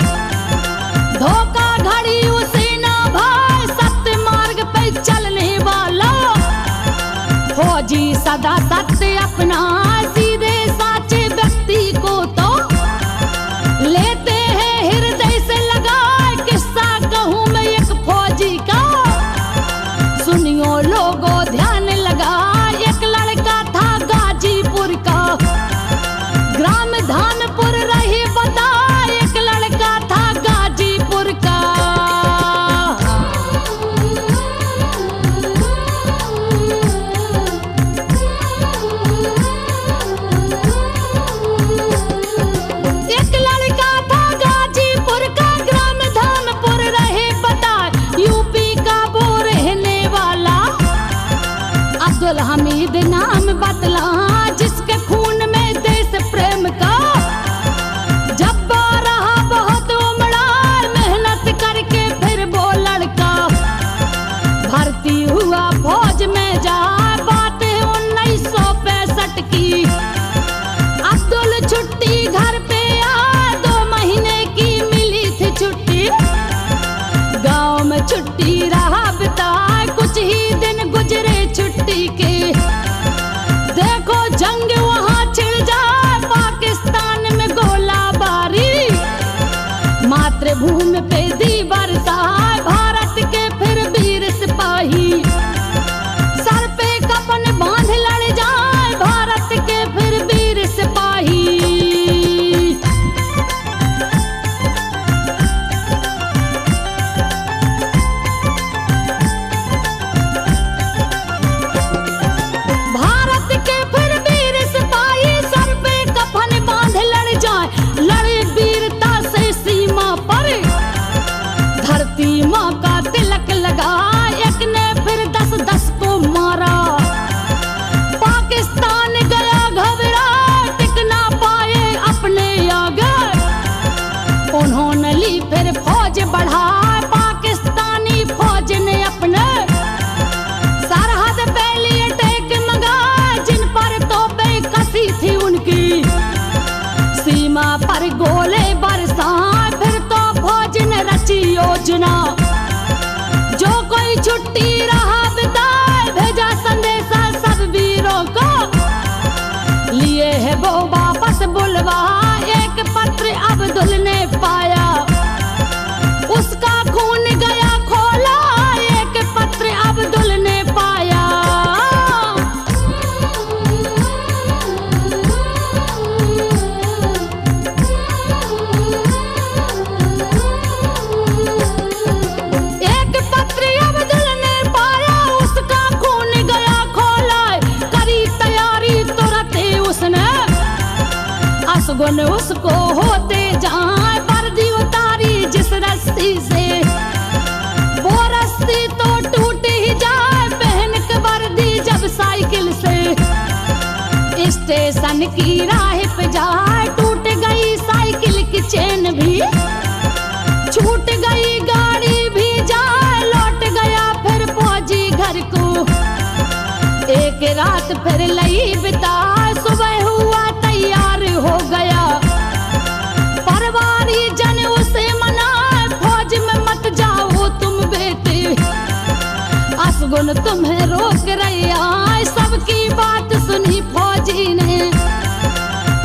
धोखा घड़ी उसे ना भाई, सत्य मार्ग पे चलने वाला। फौजी सदा सत्य अपना, सीधे साचे व्यक्ति को तो लेते हैं हृदय से लगाए। किस्सा कहूँ मैं एक फौजी का, सुनियो लोगों ध्यान लगा। एक लड़का था गाजीपुर का, ग्राम रणभूमि पे दी बरसाए भारत के फिर वीर सिपाही। सर पे कफन बांध लड़ जाए भारत के फिर वीर सिपाही। भारत के फिर वीर सिपाही सर पे कफन बांध लड़ जाए, लड़े वीरता से सीमा पर धरती माँ का तिलक लगा। एक ने फिर 10-10 को मारा, पाकिस्तान गया घबरा, टिक ना पाए अपने आगे। उन्होंने ली फिर फौज बढ़ा, पाकिस्तानी फौज ने अपने सरहद पे लिए टेक मंगा, जिन पर तोपें कसी थी उनकी। सीमा पर गोले बरसाए, फिर तो फौज ने रची योजना। जो कोई छुट्टी रहा बिताए, भेजा संदेशा सब वीरों को। लिए है वो वापस बुलवा, एक पत्र अब्दुल ने पाया, उसका खून गया खोला, एक पत्र अब्दुल ने पाया। एक पत्र अब्दुल ने पाया, उसका खून गया खोला, करी तैयारी तुरंत ही उसने। असगुन उसको होते जाए, वर्दी उतारी जिस रस्सी से, वो रस्सी तो टूट ही जाए, पहन के वर्दी जब साइकिल से। स्टेशन की राह पे जाए, टूट गई साइकिल की चेन भी, छूट गई गाड़ी भी जाए, लौट गया फिर फौजी घर को। एक रात फिर लई बिता, सुबह हुआ तैयार हो गया, परवारी जन उसे मनाए, फौज में मत जाओ तुम बेटे। असगुन तुम्हें रोक रही आए, सबकी बात सुनी फौजी ने,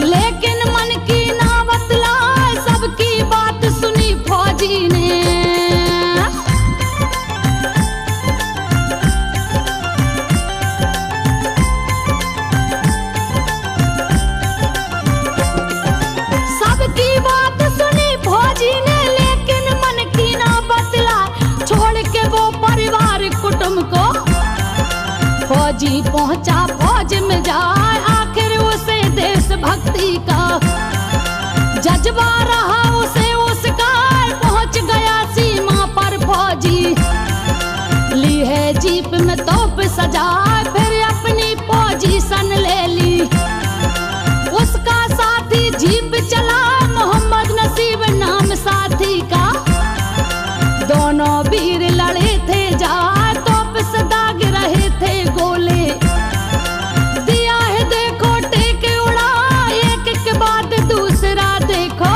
लेकिन मन की ना बतलाए, सबकी बात सुनी फौजी ने। सबकी बात सुनी फौजी ने, लेकिन मन की ना बतला, छोड़ के वो परिवार कुटुंब को। फौजी पहुंचा फौज में जाए, आखिर उसे देशभक्ति का जज्बा रहा उसे उसका। पहुंच गया सीमा पर फौजी, ली है जीप में तोप सजाए, फिर अपनी पोजीशन ले ली। उसका साथी जीप चला, मोहम्मद नसीब नाम साथी का। दोनों वीर लड़े थे जाए, तोप से दाग रहे थे गोले। दिया है देखो टेक उड़ा, एक के बाद दूसरा देखो,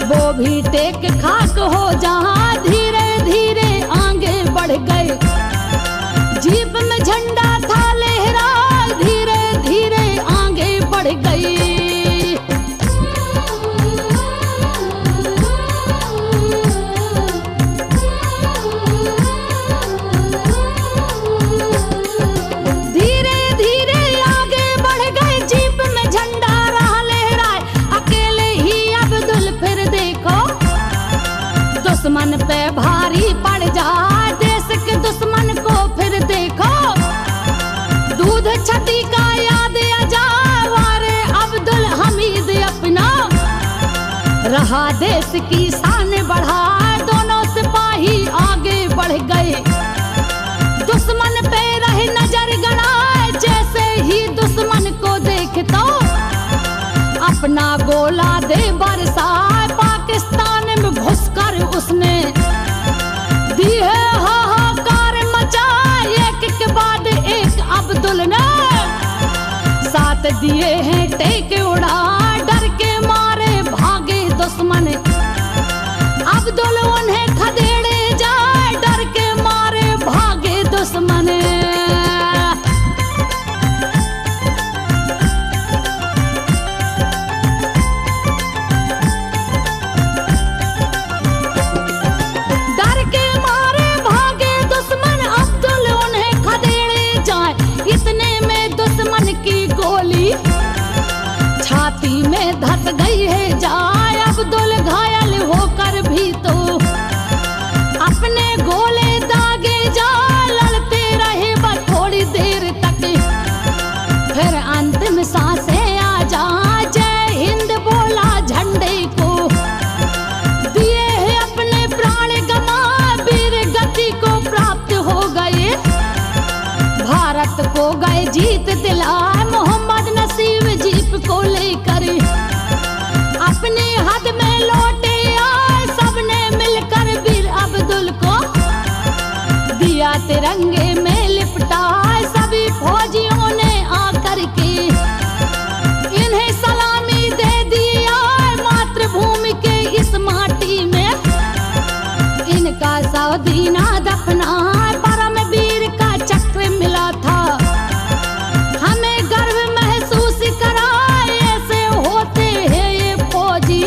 वो भी टेक खाक हो जहाँ। धीरे धीरे आगे बढ़ गए, जीप में झंडा था लहरा, धीरे धीरे आगे बढ़ गई। धीरे धीरे आगे बढ़ गए, जीप में झंडा रहा लहराए, अकेले ही अब्दुल फिर देखो। दुश्मन पे भारी पड़ जाए, देश के दुश्मन को फिर देखो। दूध छठी का याद आ जाए, वारे अब्दुल हमीद अपना। रहा देश की शान बढ़ाए, दोनों सिपाही आगे बढ़ गए। दुश्मन पे रहे नजर गड़ाए, जैसे ही दुश्मन को देखता अपना गोला दे बरसाए। पाकिस्तान में घुसकर उसने दी है हाहाकार मचाए, एक के बाद एक अब्दुल ने साथ दिए हैं टेक उड़ा। डर के मारे भागे दुश्मन, अब्दुल उन्हें खदेड़े जाए, डर के मारे भागे दुश्मन। में धस गई है जाय। अब्दुल घायल होकर भी तो अपने गोले दागे जा, लड़ते रहे बस थोड़ी देर तक, फिर अंतिम सांसें आ जा। जय हिंद बोला झंडे को, दिए है अपने प्राण गमा, वीर गति को प्राप्त हो गए, भारत को गए जीत दिलाए। मोहम्मद नसीब जीप को लेकर अपने हद में लौटे आए, सबने मिलकर वीर अब्दुल को दिया तिरंगे में लिपटाए। सभी फौजियों ने आकर के इन्हें सलामी दे दिया, मातृभूमि के इस माटी में इनका सौदीना दफना। परमवीर का चक्र मिला था हमें, गर्व महसूस कराए, ऐसे होते हैं ये फौजी,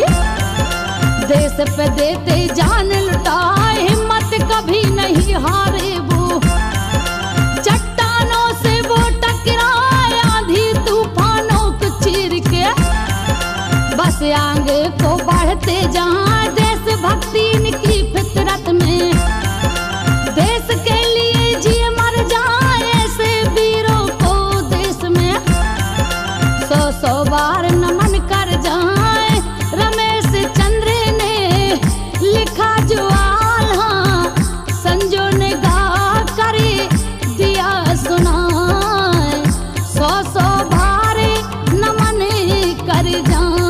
देश पे देते जान लुटाए, हिम्मत कभी नहीं हारे वो, चट्टानों से वो टकराए, आंधी तूफानों को चीर के बस आगे को बढ़ते जाए। देशभक्ति इनकी फितरत में, देश के लिए जी मर जाए, ऐसे वीरों को देश में 100-100 बार नमन कर जाए। रमेश चंद्र ने लिखा जो आल्हा, संजो ने गा कर दिया सुनाए, 100-100 बार नमन कर जाए।